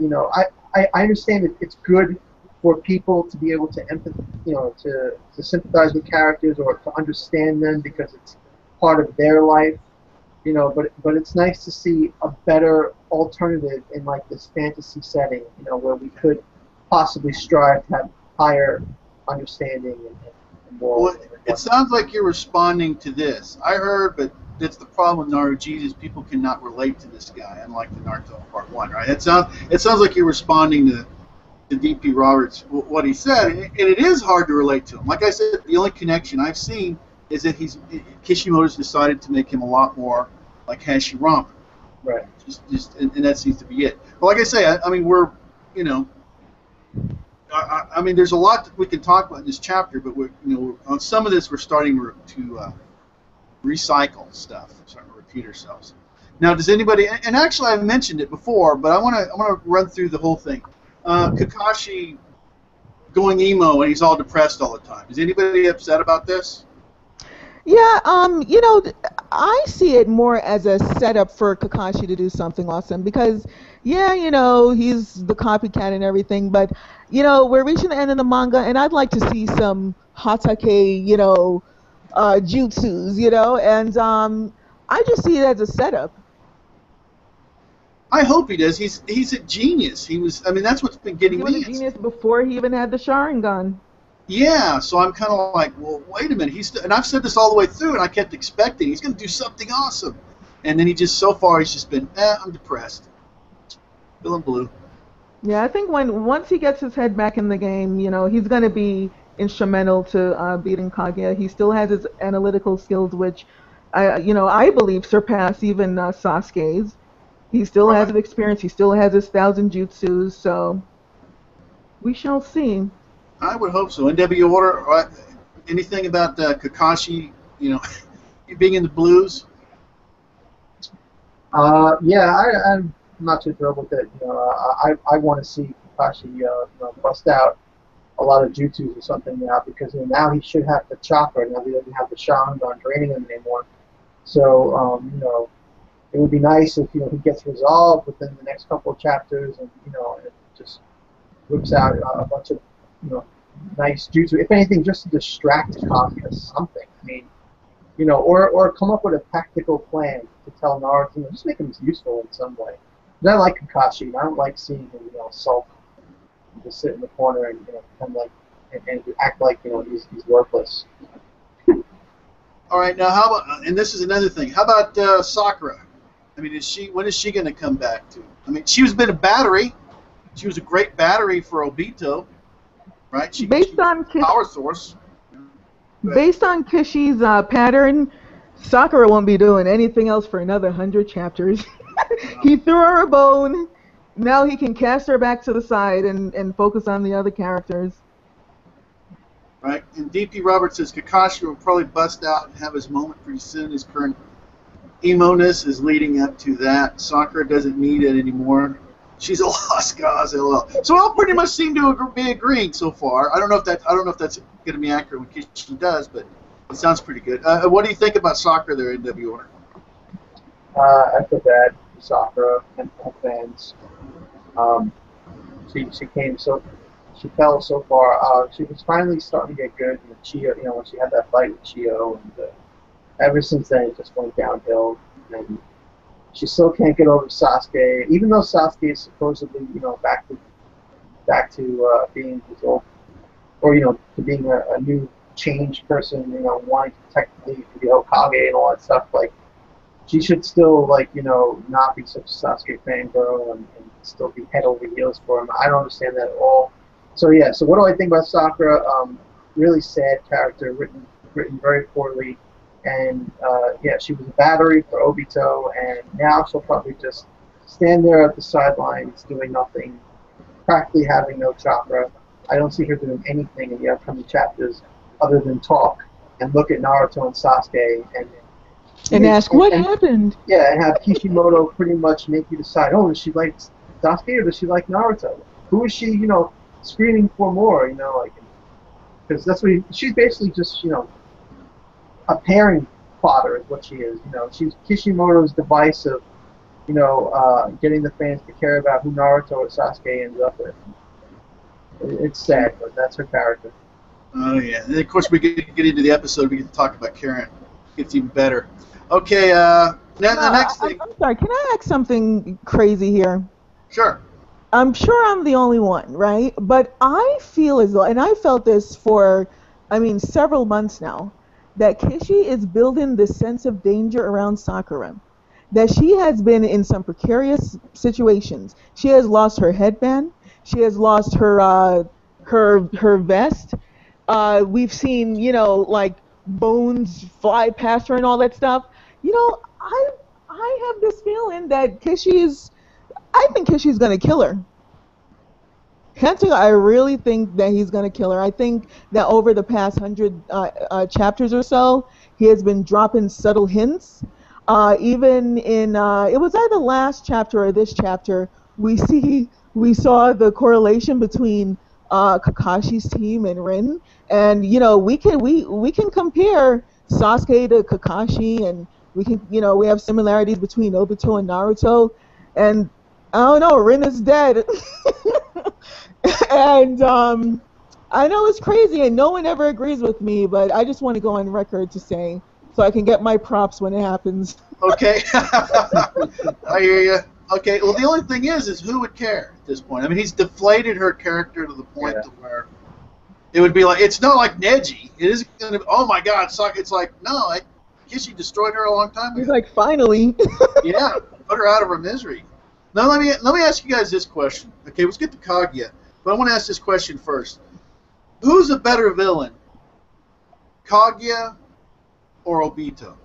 I understand that it's good for people to be able to to sympathize with characters or to understand them because it's part of their life. But it's nice to see a better alternative in like this fantasy setting, where we could possibly strive to have higher understanding and Well, morals. it sounds like you're responding to this. I heard, but that's the problem with Naruto. Jesus, people cannot relate to this guy, unlike the Naruto Part One, right? It sounds like you're responding to DP Roberts what he said, and it is hard to relate to him. Like I said, the only connection I've seen is that Kishimoto's decided to make him a lot more like Hashirama. Right. And that seems to be it. But like I say, I mean, we're, you know, I mean, there's a lot that we can talk about in this chapter, but on some of this we're starting to recycle stuff, starting to repeat ourselves. Now, does anybody? And actually, I mentioned it before, but I want to run through the whole thing. Kakashi going emo and he's all depressed all the time. Is anybody upset about this? Yeah, I see it more as a setup for Kakashi to do something awesome because, yeah, he's the copycat and everything, but, we're reaching the end of the manga and I'd like to see some Hatake, jutsus, and I just see it as a setup. I hope he does. He's a genius. He was. I mean, that's what's been getting He was me. a genius before he even had the Sharingan. Yeah, so I'm kind of like, well, wait a minute. And I've said this all the way through, and I kept expecting he's going to do something awesome, and then so far he's just been, I'm depressed, feeling blue. Yeah, I think once he gets his head back in the game, he's going to be instrumental to beating Kaguya. He still has his analytical skills, which, I believe surpass even Sasuke's. He still has Right. his experience. He still has his 1,000 jutsus. So we shall see. I would hope so. NW Order, anything about Kakashi, being in the blues? Yeah, I'm not too thrilled with it. I want to see Kakashi bust out a lot of jutsus or something now because now he should have the chakra. Now he doesn't have the Sharingan draining him anymore. So it would be nice if he gets resolved within the next couple of chapters and it just whips out a bunch of nice jutsu. If anything, just to distract Kaguya something. I mean, or come up with a tactical plan to tell Naruto, just make him useful in some way. But I like Kakashi. I don't like seeing him, sulk, and just sit in the corner and pretend like and act like he's worthless. All right, now how about? And this is another thing. How about Sakura? I mean, when is she going to come back to? I mean, she was been a battery. She was a great battery for Obito, right? She Based on power source. Based on Kishi's pattern, Sakura won't be doing anything else for another 100 chapters. He threw her a bone. Now he can cast her back to the side and focus on the other characters. Right, and DP Roberts says Kakashi will probably bust out and have his moment pretty soon. His current emo-ness is leading up to that. Sakura doesn't need it anymore. She's a lost cause, lol. So we all pretty much seem to be agreeing so far. I don't know if that's going to be accurate when Kishi does, but it sounds pretty good. What do you think about Sakura there in W Order? I feel bad for Sakura and her fans. She fell so far. She was finally starting to get good with Chio. When she had that fight with Chio, and ever since then it just went downhill. And She still can't get over Sasuke, even though Sasuke is supposedly, back to being his old, or to being a new changed person, wanting to technically be Hokage and all that stuff. Like, she should still, not be such a Sasuke fangirl and still be head over heels for him. I don't understand that at all. So yeah, so what do I think about Sakura? Really sad character, written very poorly, and yeah, she was a battery for Obito, and now she'll probably just stand there at the sidelines doing nothing, practically having no chakra. I don't see her doing anything in the upcoming chapters other than talk and look at Naruto and Sasuke and ask what happened. Yeah, and have Kishimoto pretty much make you decide, oh, does she like Sasuke or does she like Naruto? Who is she, screaming for more, because that's what she's basically just, a pairing fodder is what she is. She's Kishimoto's device of, getting the fans to care about who Naruto or Sasuke ends up with. It's sad, but that's her character. Oh yeah, and of course we get into the episode. We get to talk about Karen. It gets even better. Okay, now the next thing. I'm sorry. Can I ask something crazy here? Sure. I'm sure I'm the only one, right? But I feel as though, and I felt this for, several months now, that Kishi is building this sense of danger around Sakura. That she has been in some precarious situations. She has lost her headband. She has lost her vest. We've seen, bones fly past her and all that stuff. I have this feeling that I think Kishi's gonna kill her. Kenta, I really think that he's gonna kill her. I think that over the past 100 chapters or so, he has been dropping subtle hints. Even in it was either last chapter or this chapter, we saw the correlation between Kakashi's team and Rin, and we can compare Sasuke to Kakashi, and we have similarities between Obito and Naruto, and I don't know, Rin is dead. And I know it's crazy and no one ever agrees with me, but I just want to go on record to say, so I can get my props when it happens. Okay. I hear you. Okay, well the only thing is who would care at this point? He's deflated her character to the point to where it would be like, it's not like Neji. It isn't going to, oh my god, it's like, no, Kishi destroyed her a long time ago. He's like, finally. Yeah, put her out of her misery. Now let me ask you guys this question. Okay, let's get to Kaguya, but I want to ask this question first. Who's a better villain, Kaguya or Obito?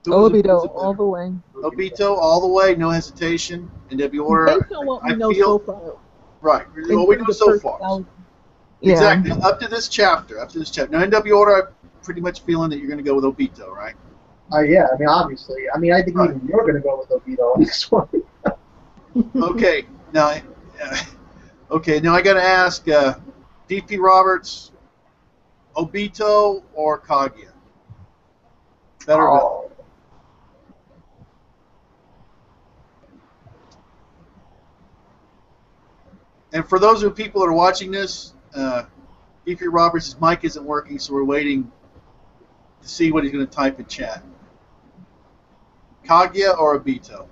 Obito, all the way. Obito, all the way, no hesitation, in W order. Based on what we know so far. Right, what we know so far. Yeah. Exactly, up to this chapter. Now, in W order, I'm pretty much feeling that you're going to go with Obito, right? Yeah, obviously. I think even you're going to go with Obito on this one. Okay, now I got to ask, D.P. Roberts, Obito or Kaguya? Better villain. And for those of people that are watching this, D.P. Roberts' mic isn't working, so we're waiting to see what he's going to type in chat. Kaguya or Obito?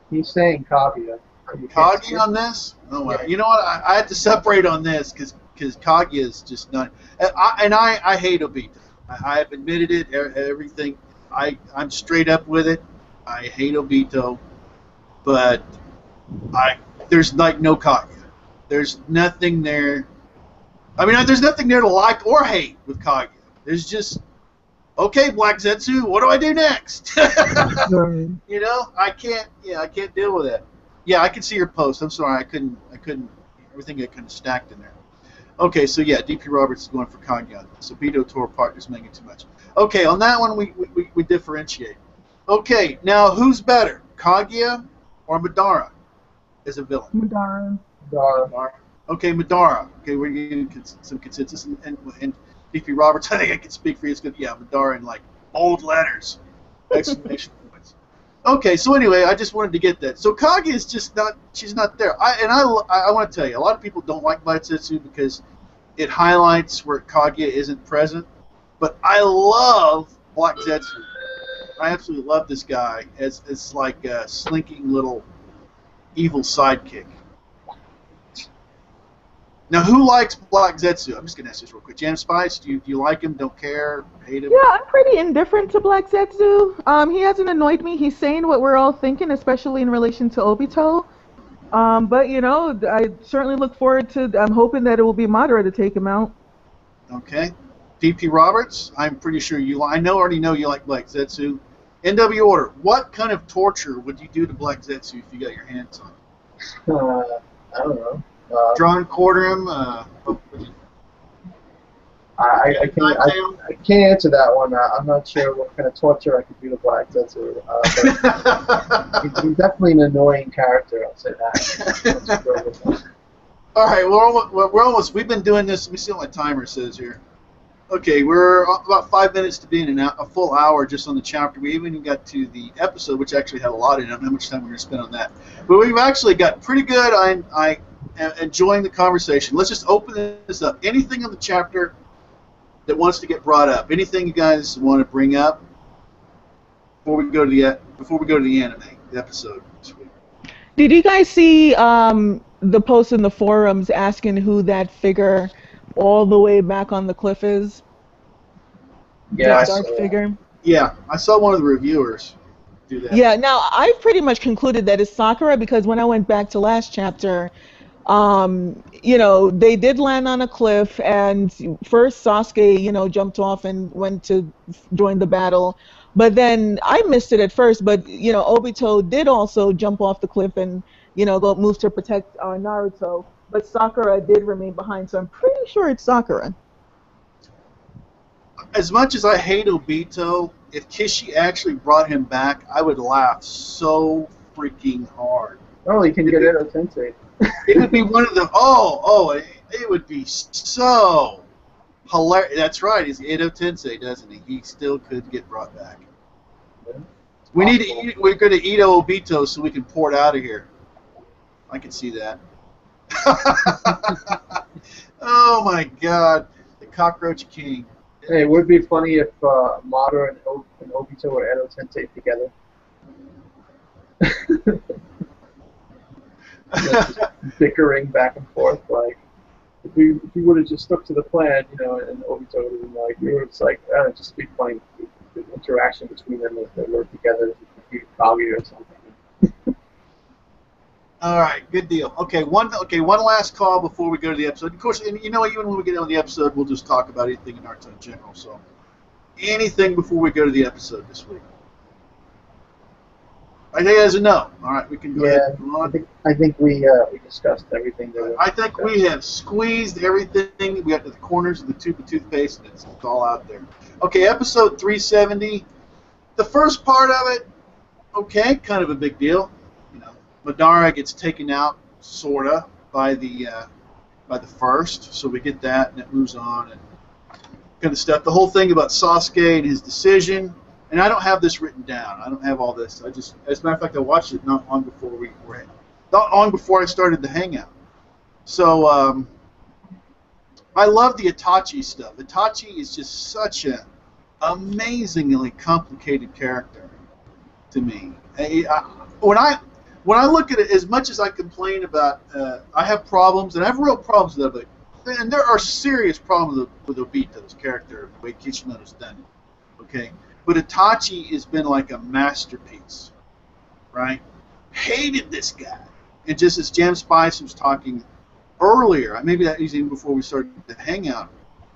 He's saying Kaguya. Kaguya on this? Oh, well. Yeah. You know what? I had to separate on this because Kaguya is just not. I hate Obito. I have admitted it. Everything. I'm straight up with it. I hate Obito, but there's like no Kaguya. There's nothing there. There's nothing there to like or hate with Kaguya. There's just, okay, Black Zetsu, what do I do next? I can't deal with it. Yeah, I can see your post. I'm sorry, I couldn't. Everything got kind of stacked in there. Okay, so yeah, D.P. Roberts is going for Kaguya. So Obito tore apart, just making too much. Okay, on that one we differentiate. Okay, now who's better, Kaguya or Madara as a villain? Madara. Okay, Madara. Okay, we're getting some consensus, and D.P. Roberts, I think I can speak for you. It's good. Yeah, Madara in like bold letters, exclamation points. Okay, so anyway, I just wanted to get that. So Kaguya is just not. She's not there. I want to tell you, a lot of people don't like Baitetsu because it highlights where Kaguya isn't present. But I love Black Zetsu. I absolutely love this guy as like a slinking little evil sidekick. Now, who likes Black Zetsu? I'm just gonna ask this real quick. Jam Spice, do you like him? Don't care? Hate him? Yeah, I'm pretty indifferent to Black Zetsu. He hasn't annoyed me. He's saying what we're all thinking, especially in relation to Obito. But I certainly look forward to. I'm hoping that it will be Madara to take him out. Okay. DP Roberts, I'm pretty sure already know you like Black Zetsu. NW Order, what kind of torture would you do to Black Zetsu if you got your hands on him? I don't know. Draw and quarter him? I can't answer that one. I'm not sure what kind of torture I could do to Black Zetsu. But he's definitely an annoying character, I'll say that. All right, we're almost. We've been doing this. Let me see what my timer says here. Okay, we're about 5 minutes to being a full hour just on the chapter. We even got to the episode, which actually had a lot in it. I don't know how much time we're going to spend on that. But we've actually got pretty good. I am enjoying the conversation. Let's just open this up. Anything on the chapter that wants to get brought up? Anything you guys want to bring up before we go to the anime, the episode this week? Did you guys see the post in the forums asking who that figure all the way back on the cliff is? Yeah, that dark figure. Yeah, I saw one of the reviewers do that. Yeah, now I pretty much concluded that it's Sakura because when I went back to last chapter, they did land on a cliff, and first Sasuke, jumped off and went to join the battle. But then I missed it at first, but Obito did also jump off the cliff and go move to protect Naruto. But Sakura did remain behind, so I'm pretty sure it's Sakura. As much as I hate Obito, if Kishi actually brought him back, I would laugh so freaking hard. Oh, you can get Edo Tensei. It would be one of the it would be so hilarious. That's right, he's Edo Tensei, doesn't he? He still could get brought back. We're going to Edo Obito so we can port out of here. I can see that. Oh my God, the Cockroach King. Hey, it would be funny if Madara and Obito were Edo Tensei together. Just bickering back and forth, like if we would have just stuck to the plan, and Obito would have been like, it's like, just be funny, the interaction between them as they work together to defeat Kaguya or something. All right, good deal. Okay, one last call before we go to the episode. Of course, and even when we get on the episode, we'll just talk about anything in Naruto in general. So, anything before we go to the episode this week? I think as a no. All right, we can go ahead and move on. I think we discussed everything. I think we have squeezed everything. We got to the corners of the tube of toothpaste, and it's all out there. Okay, episode 370. The first part of it, okay, kind of a big deal. Madara gets taken out, sorta, by the first, so we get that, and it moves on and kind of stuff. The whole thing about Sasuke and his decision, and I don't have this written down. I don't have all this. As a matter of fact, I watched it not long before I started the Hangout. So I love the Itachi stuff. Itachi is just such an amazingly complicated character to me. When I look at it, as much as I complain about, I have problems, and I have real problems with it, and there are serious problems with Obito's character, the way Kishimoto's done it, okay? But Itachi has been like a masterpiece, right? Hated this guy. And just as Jam Spice was talking earlier, maybe that was even before we started the Hangout,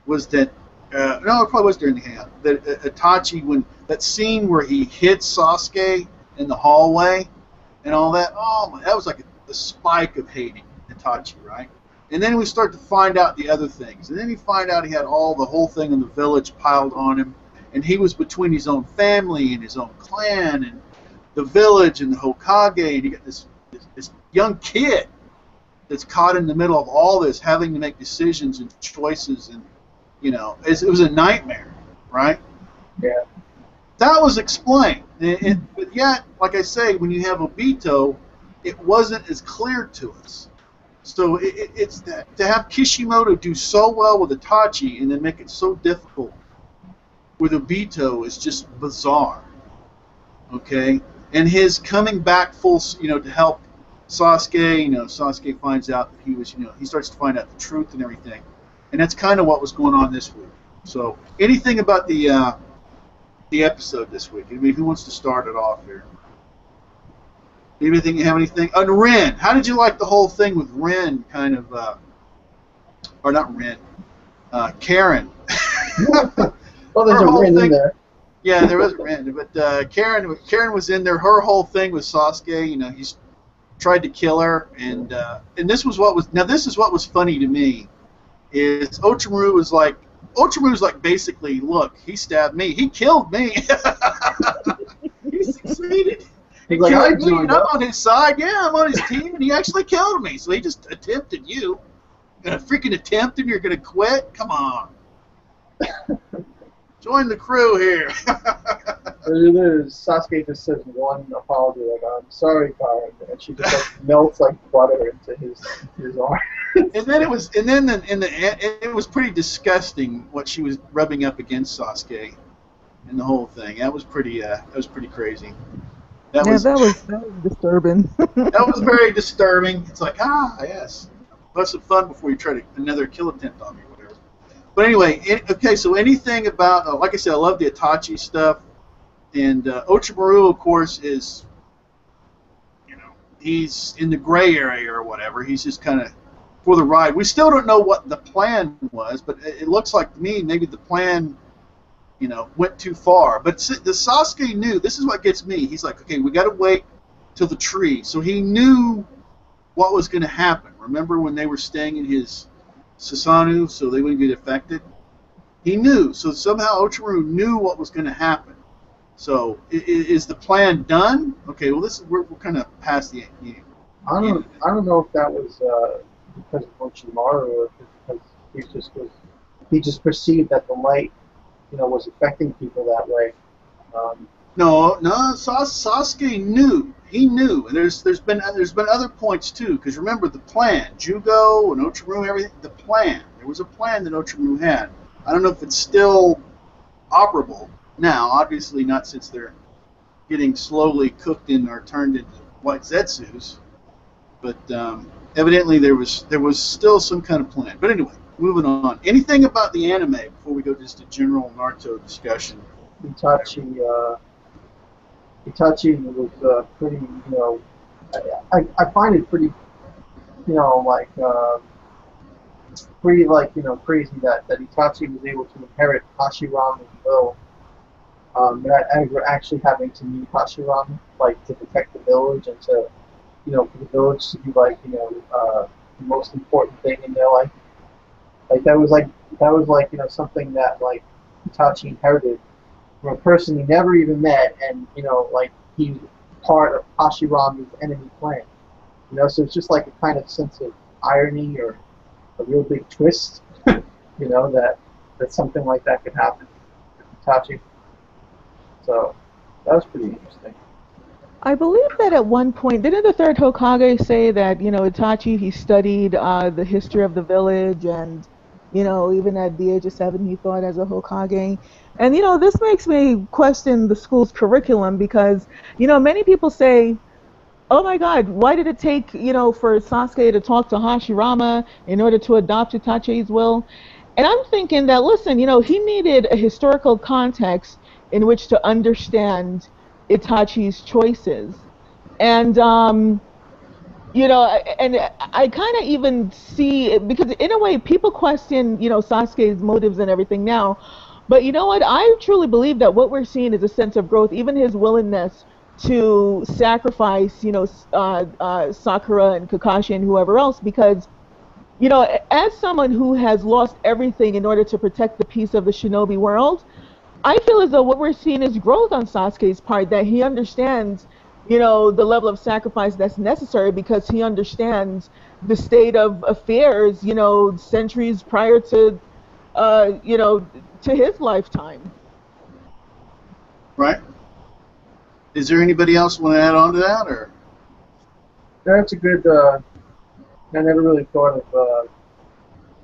was that, no, it probably was during the Hangout, that Itachi, when that scene where he hits Sasuke in the hallway, and all that, that was like a spike of hating Itachi, right? And then we start to find out the other things. And then you find out he had the whole thing in the village piled on him, and he was between his own family and his own clan and the village and the Hokage, and you got this young kid that's caught in the middle of all this, having to make decisions and choices, and it was a nightmare, right? Yeah. That was explained, but yet, like I say, when you have Obito, it wasn't as clear to us. So it's that to have Kishimoto do so well with Itachi and then make it so difficult with Obito is just bizarre. Okay, and his coming back full, to help Sasuke. Sasuke finds out that he was, he starts to find out the truth and everything, and that's kind of what was going on this week. So, anything about the episode this week? I mean, who wants to start it off here? Anything? You have anything? And Ren, how did you like the whole thing with Ren? Kind of, or not Ren, Karen. Well, there's Her a whole Rin in thing. there. Yeah, there was a Ren, but Karen was in there. Her whole thing with Sasuke. He's tried to kill her, and this was what was this is what was funny to me is Ochomaru was like basically, look, he stabbed me, he killed me, he succeeded. He He's like, killed I me, and joined I'm up. on his side. Yeah, I'm on his team, and he actually killed me. So he just attempted you. Gonna freaking attempt, and you're gonna quit? Come on. Join the crew here. Sasuke just says one apology, like, I'm sorry, Karen, and she just like melts like butter into his arm. And then it was pretty disgusting what she was rubbing up against Sasuke, and the whole thing. That was pretty crazy. That was disturbing. that was very disturbing. It's like, yes, have some fun before you try another kill attempt on me, or whatever. But anyway, okay. So anything about, like I said, I love the Itachi stuff, and Ochomaru, of course, is, he's in the gray area or whatever. He's just kind of for the ride. We still don't know what the plan was, but it looks like to me maybe the plan, went too far. But the Sasuke knew. This is what gets me. He's like, okay, we got to wait till the tree. So he knew what was going to happen. Remember when they were staying in his Susanoo, so they wouldn't get affected? He knew. So somehow Ochomaru knew what was going to happen. So is the plan done? Okay, well we're kind of past the. I don't know if that was because of Orochimaru or because he just perceived that the light, was affecting people that way. No, Sasuke knew. He knew. And there's been other points too, because remember the plan, Jugo and Ochomaru, everything. The plan. There was a plan that Ochomaru had. I don't know if it's still operable now. Obviously not, since they're getting slowly cooked in or turned into white Zetsus. But evidently there was still some kind of plan. But anyway, moving on. Anything about the anime before we go just to general Naruto discussion? Itachi was pretty, I find it pretty, crazy that Itachi was able to inherit Hashirama's will, without actually having to meet Hashirama, like to protect the village and to, for the village to be the most important thing in their life. Like that was something that Itachi inherited from a person he never even met, and he's part of Hashirama's enemy clan. So it's just like a kind of sense of irony or a real big twist, that something like that could happen with Itachi. So that was pretty interesting. I believe that at one point, didn't the third Hokage say that, Itachi, he studied the history of the village, and, even at the age of 7, he thought as a Hokage. And, this makes me question the school's curriculum because, many people say, oh my God, why did it take, for Sasuke to talk to Hashirama in order to adopt Itachi's will? And I'm thinking that, listen, he needed a historical context in which to understand Itachi's choices. And, and I kind of even see, because in a way, people question, Sasuke's motives and everything now. But you know what? I truly believe that what we're seeing is a sense of growth, even his willingness to sacrifice, Sakura and Kakashi and whoever else, because, as someone who has lost everything in order to protect the peace of the shinobi world, I feel as though what we're seeing is growth on Sasuke's part, that he understands, the level of sacrifice that's necessary because he understands the state of affairs, centuries prior to, to his lifetime. Right. Is there anybody else want to add on to that, or? That's a good. I never really thought of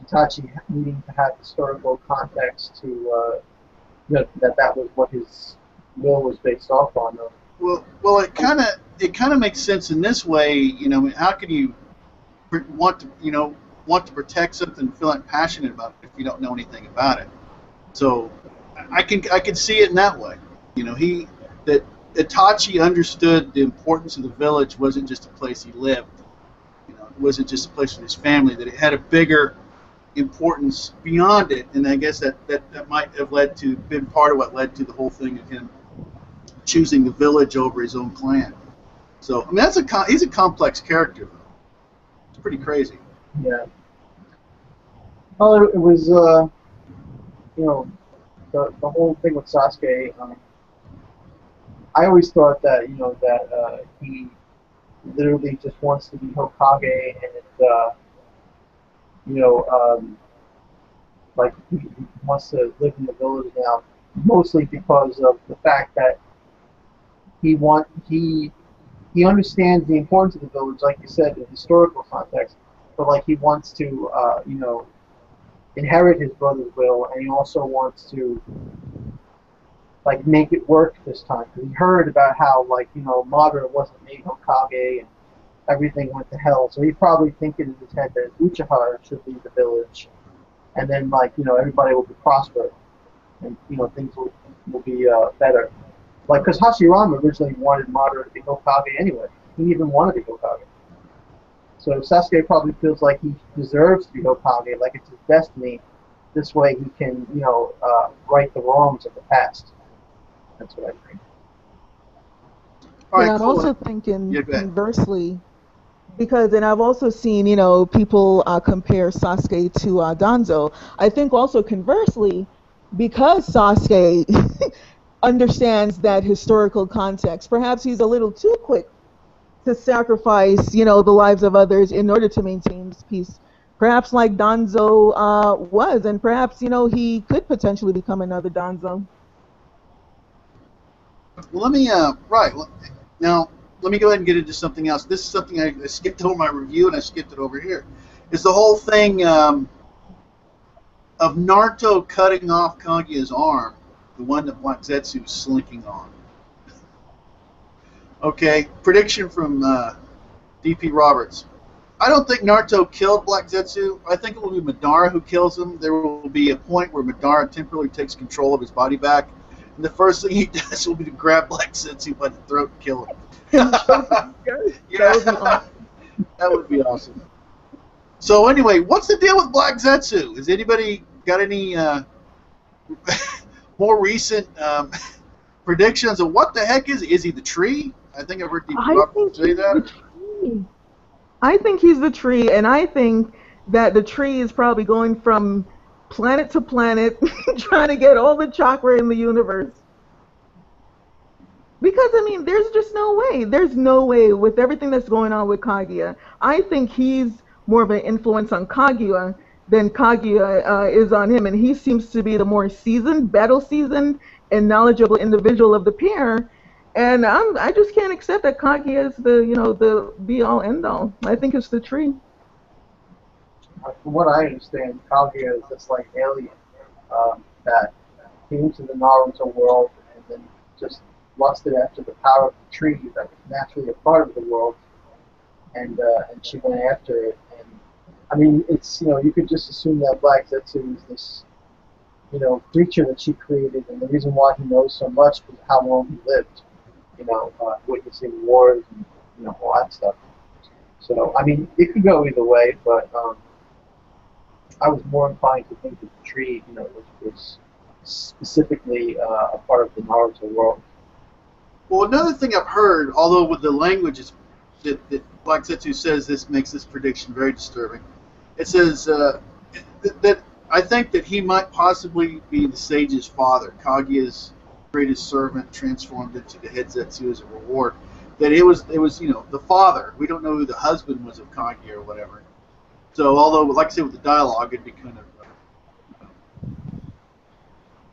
Itachi needing to have historical context to that was what his will was based off on. Well, it kind of makes sense in this way. How can you want to protect something and feel like passionate about it if you don't know anything about it? So I can see it in that way. He that Itachi understood the importance of the village wasn't just a place he lived. It wasn't just a place for his family. That it had a bigger importance beyond it, and I guess that might have been part of what led to the whole thing of him choosing the village over his own clan. So I mean, he's a complex character. It's pretty crazy. Yeah. Well, it was the whole thing with Sasuke. I always thought that he literally just wants to be Hokage, and like he wants to live in the village now, mostly because of the fact that he understands the importance of the village, like you said, in historical context, but like he wants to inherit his brother's will, and he also wants to like make it work this time. Because he heard about how Madara wasn't made Hokage and everything went to hell, so he's probably thinking in his head that Uchiha should lead the village, and then everybody will be prosperous, and things will be better. Like, because Hashirama originally wanted Madara to be Hokage anyway. He didn't even want to be Hokage. So Sasuke probably feels like he deserves to be Hokage, like it's his destiny. This way he can, right the wrongs of the past. That's what I think. All right, I'm cool. also thinking Yeah, go ahead. conversely, and I've also seen, people compare Sasuke to Danzo. I think also conversely, because Sasuke understands that historical context, perhaps he's a little too quick to sacrifice, the lives of others in order to maintain peace. Perhaps like Danzo was, and perhaps, he could potentially become another Danzo. Well, now let me go ahead and get into something else. This is something I skipped over my review, and I skipped it over here. Is the whole thing of Naruto cutting off Kaguya's arm, the one that Black Zetsu's slinking on. Okay, prediction from DP Roberts. I don't think Naruto killed Black Zetsu. I think it will be Madara who kills him. There will be a point where Madara temporarily takes control of his body back, and the first thing he does will be to grab Black Zetsu by the throat and kill him. Yeah, that would be awesome. So anyway, what's the deal with Black Zetsu? Has anybody got any more recent predictions of what the heck is he? Is he the tree? I think I've heard people say that. I think he's the tree, and I think that the tree is probably going from planet to planet, trying to get all the chakra in the universe. Because, I mean, there's just no way. There's no way with everything that's going on with Kaguya. I think he's more of an influence on Kaguya than Kaguya is on him, and he seems to be the more battle-seasoned, and knowledgeable individual of the pair. And I just can't accept that Kaguya is the be-all, end-all. I think it's the tree. From what I understand, Kaguya is this alien that came to the Naruto world and then just lusted after the power of the tree that was naturally a part of the world, and she went after it. And I mean, it's you could just assume that Black Zetsu is this creature that she created, and the reason why he knows so much is how long he lived. Witnessing wars and all that stuff. So I mean, it could go either way, but I was more inclined to think that the tree, was specifically a part of the Naruto world. Well, another thing I've heard, although with the language that Black Zetsu says, this makes this prediction very disturbing. It says that I think that he might possibly be the sage's father, Kaguya's greatest servant, transformed into the head Zetsu as a reward. That it was the father. We don't know who the husband was of Kaguya or whatever. So although, like I said, with the dialogue, it'd be kind of a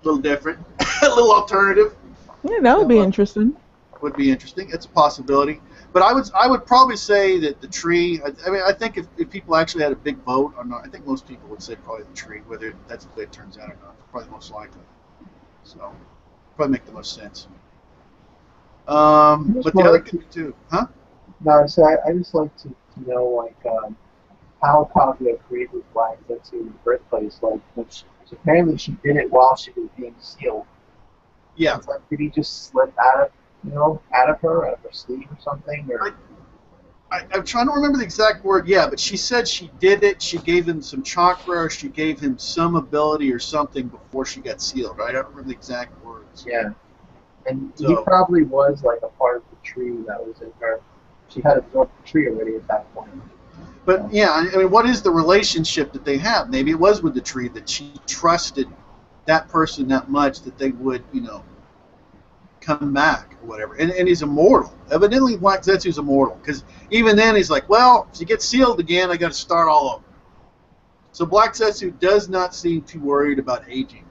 little different, a little alternative. Yeah, that would be interesting. Would be interesting. It's a possibility. But I would probably say that the tree. I mean, I think if people actually had a big vote or not, I think most people would say probably the tree, whether that's the way it turns out or not. Probably the most likely. So probably make the most sense. But the other thing too, huh? No, so I just like to know like how Kaguya created Black Zetsu in the first place. Like, when apparently she did it while she was being sealed. Yeah. It's like, did he just slip out of out of her sleeve or something? Or I'm trying to remember the exact word. Yeah, but she said she did it. She gave him some chakra, or she gave him some ability or something before she got sealed. Right? I don't remember the exact words. Yeah, and he So, probably was like a part of the tree that was in her. She had absorbed the tree already at that point. but yeah, I mean, what is the relationship that they have? Maybe it was with the tree that she trusted that person that much that they would, come back or whatever. And he's immortal. Evidently, Black Zetsu's immortal, because even then he's like, well, if you get sealed again, I got to start all over. So Black Zetsu does not seem too worried about aging.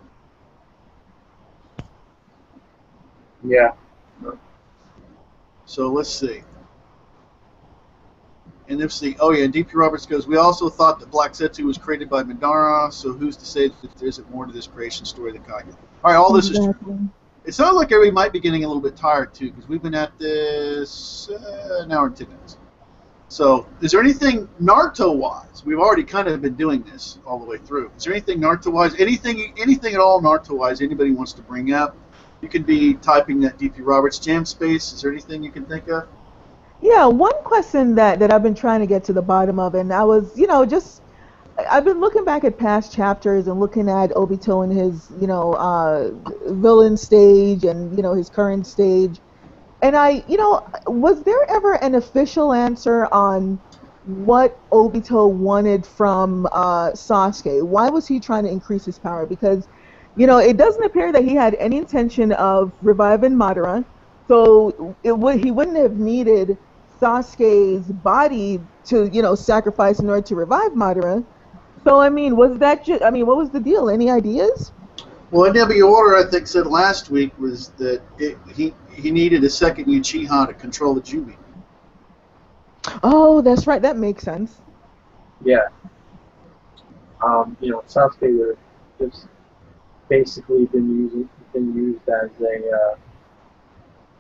Yeah. So let's see. And let's see. Oh yeah, DP Roberts goes, we also thought that Black Zetsu was created by Madara, so who's to say that there isn't more to this creation story than Kaguya? All right, all this is true. It sounds like everybody might be getting a little bit tired too, because we've been at this an hour and 10 minutes. So, is there anything Naruto-wise? We've already kind of been doing this all the way through. Is there anything Naruto-wise, anything at all Naruto-wise anybody wants to bring up? You could be typing that DP Roberts jam space. Is there anything you can think of? Yeah, one question that I've been trying to get to the bottom of, and I was, I've been looking back at past chapters and looking at Obito in his, villain stage and, his current stage. And was there ever an official answer on what Obito wanted from Sasuke? Why was he trying to increase his power? Because, it doesn't appear that he had any intention of reviving Madara. So he wouldn't have needed Sasuke's body to, sacrifice in order to revive Madara. So, was that what was the deal? Any ideas? Well, NW Order, I think, said last week was that he needed a second Uchiha to control the Jubi. Oh, that's right. That makes sense. Yeah. Sasuke would have just basically been used as a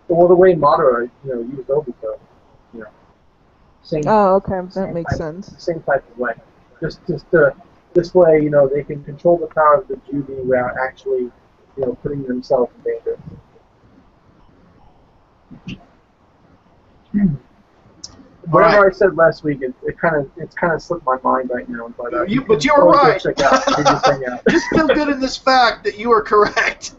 the way Madara, used Obito, same. Oh, okay, that makes sense. Same type of way. Just this way, they can control the power of the Jubi without actually, putting themselves in danger. Whatever I said last week, it's kind of slipped my mind right now. But you were right. Check out. Just feel good in this fact that you were correct.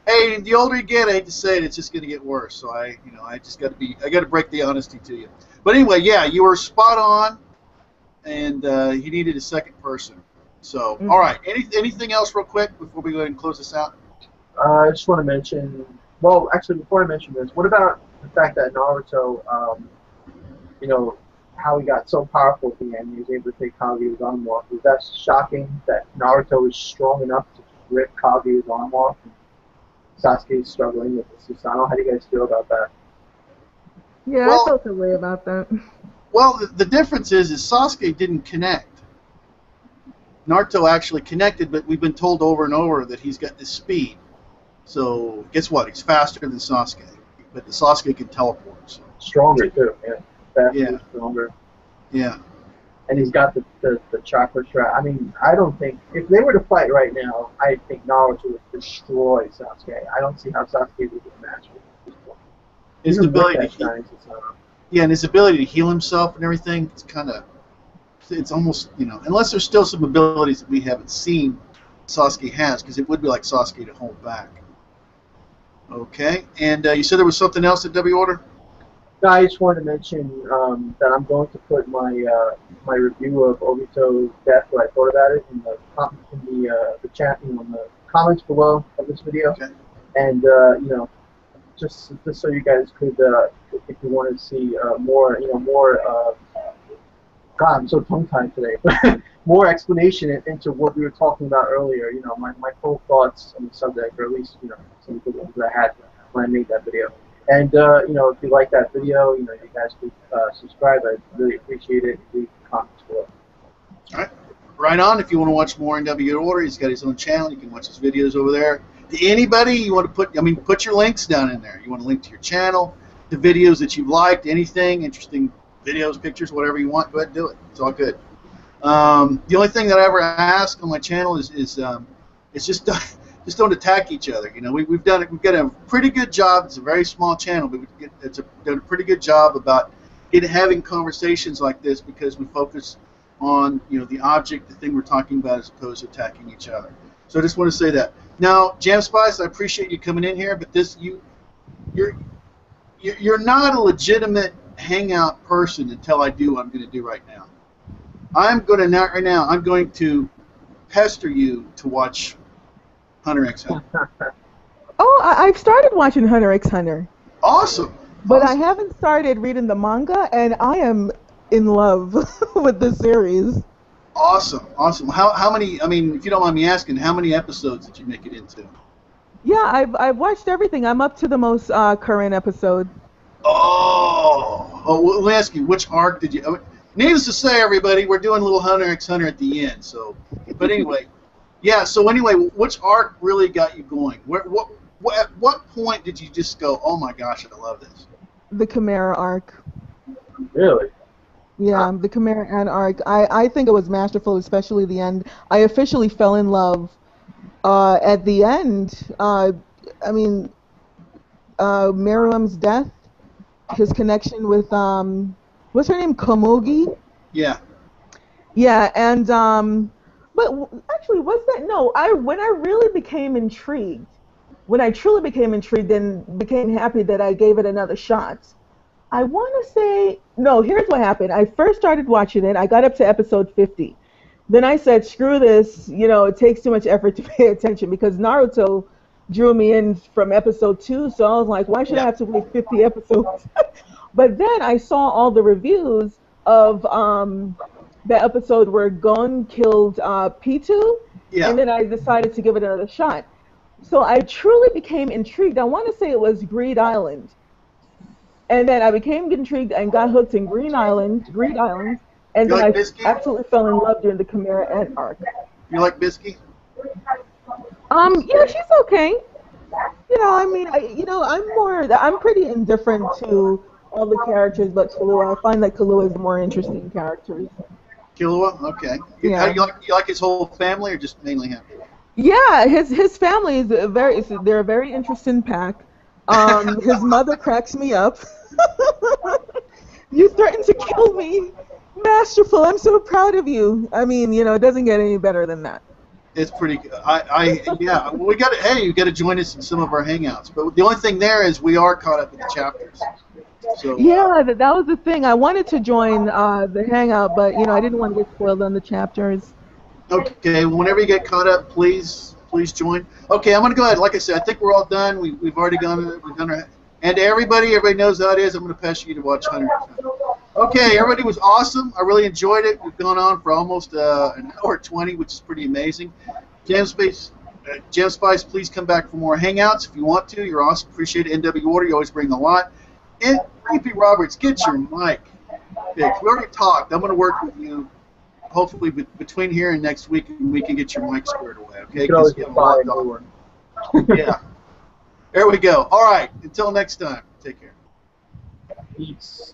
Hey, the older you get, I hate to say it, it's just going to get worse. So I just got to break the honesty to you. But anyway, yeah, you were spot on, and he needed a second person. So, all right, anything else real quick before we go ahead and close this out? I just want to mention. Well, actually, before I mention this, what about the fact that Naruto, how he got so powerful at the end, he was able to take Kaguya's arm off. Was that shocking that Naruto was strong enough to rip Kaguya's arm off? Sasuke is struggling with the Susanoo. How do you guys feel about that? Yeah, I felt a way about that. Well, the difference is Sasuke didn't connect. Naruto actually connected, but we've been told over and over that he's got this speed. So guess what? He's faster than Sasuke, but the Sasuke can teleport. So. Stronger too, yeah. Faster, stronger. Yeah. And he's got the chakra trap. I mean, I don't think if they were to fight right now, I think Naruto would destroy Sasuke. I don't see how Sasuke would get matched with this point. His ability and his ability to heal himself and everything, it's almost, unless there's still some abilities that we haven't seen Sasuke has, because it would be like Sasuke to hold back. Okay, and you said there was something else at W Order? No, I just wanted to mention that I'm going to put my my review of Obito's death, what I thought about it, in the chat, in the comments below of this video. Okay. And just so you guys could, if you want to see more, God, I'm so tongue-tied today. More explanation into what we were talking about earlier. My full thoughts on the subject, or at least some of the ones that I had when I made that video. And if you like that video, you guys could subscribe. I'd really appreciate it. Leave comments below. All right. Right on. If you want to watch more NW Order, he's got his own channel. You can watch his videos over there. Anybody you want to put, I mean, put your links down in there. You want to link to your channel, to videos that you've liked, anything, interesting videos, pictures, whatever you want, go ahead and do it. It's all good. The only thing that I ever ask on my channel is just just don't attack each other. You know, we've got a pretty good job. It's a very small channel, but done a pretty good job about having conversations like this because we focus on, you know, the object, the thing we're talking about, as opposed to attacking each other. So I just want to say that. Now, Jam Spice, I appreciate you coming in here, but you're not a legitimate Hangout person until I do what I'm going to do right now. I'm going to pester you to watch Hunter x Hunter. Oh, I've started watching Hunter x Hunter. Awesome. But I haven't started reading the manga, and I am in love with the series. Awesome, awesome. How many? I mean, if you don't mind me asking, how many episodes did you make it into? Yeah, I've watched everything. I'm up to the most current episode. Oh, well, let me ask you, which arc did you? I mean, needless to say, everybody, we're doing a little Hunter x Hunter at the end. So, but anyway, yeah. So anyway, which arc really got you going? At what point did you just go, oh my gosh, I love this? The Chimera arc. Really? Yeah, the Chimera Ant arc. I think it was masterful, especially the end. I officially fell in love at the end. I mean, Miriam's death, his connection with what's her name, Komugi? Yeah. Yeah, and but actually, what's that? No, when I really became intrigued, when I truly became intrigued and became happy that I gave it another shot. I want to say, no, here's what happened. I first started watching it. I got up to episode 50. Then I said, screw this. You know, it takes too much effort to pay attention because Naruto drew me in from episode 2. So I was like, why should I have to wait 50 episodes? But then I saw all the reviews of the episode where Gon killed P2. Yeah. And then I decided to give it another shot. So I truly became intrigued. I want to say it was Greed Island. And then I became intrigued and got hooked in Greed Island, and then I absolutely fell in love during the Chimera Ant arc. You like Bisky? Yeah, she's okay. You know, I mean, I'm pretty indifferent to all the characters, but Killua, I find that Killua is the more interesting character. Killua, okay. Yeah. You like his whole family, or just mainly him? Yeah, his family is they're a very interesting pack. His mother cracks me up. You threatened to kill me. Masterful, I'm so proud of you. I mean, you know, it doesn't get any better than that. It's pretty good. Yeah, we got to, hey, you got to join us in some of our hangouts. But the only thing there is we are caught up with the chapters. So, yeah, that was the thing. I wanted to join the hangout, but, you know, I didn't want to get spoiled on the chapters. Okay, whenever you get caught up, please join. Okay, I'm going to go ahead. Like I said, I think we're all done. We've already done our... And to everybody knows how it is. I'm going to pester you to watch Hunter. Okay, everybody was awesome. I really enjoyed it. We've gone on for almost an hour 20, which is pretty amazing. Jam Spice, please come back for more hangouts if you want to. You're awesome. Appreciate it. NW Order, you always bring a lot. And Creepy Roberts, get your mic fixed. We already talked. I'm going to work with you, hopefully between here and next week, and we can get your mic squared away. Okay? You can always get one. Yeah. There we go. All right. Until next time. Take care. Peace.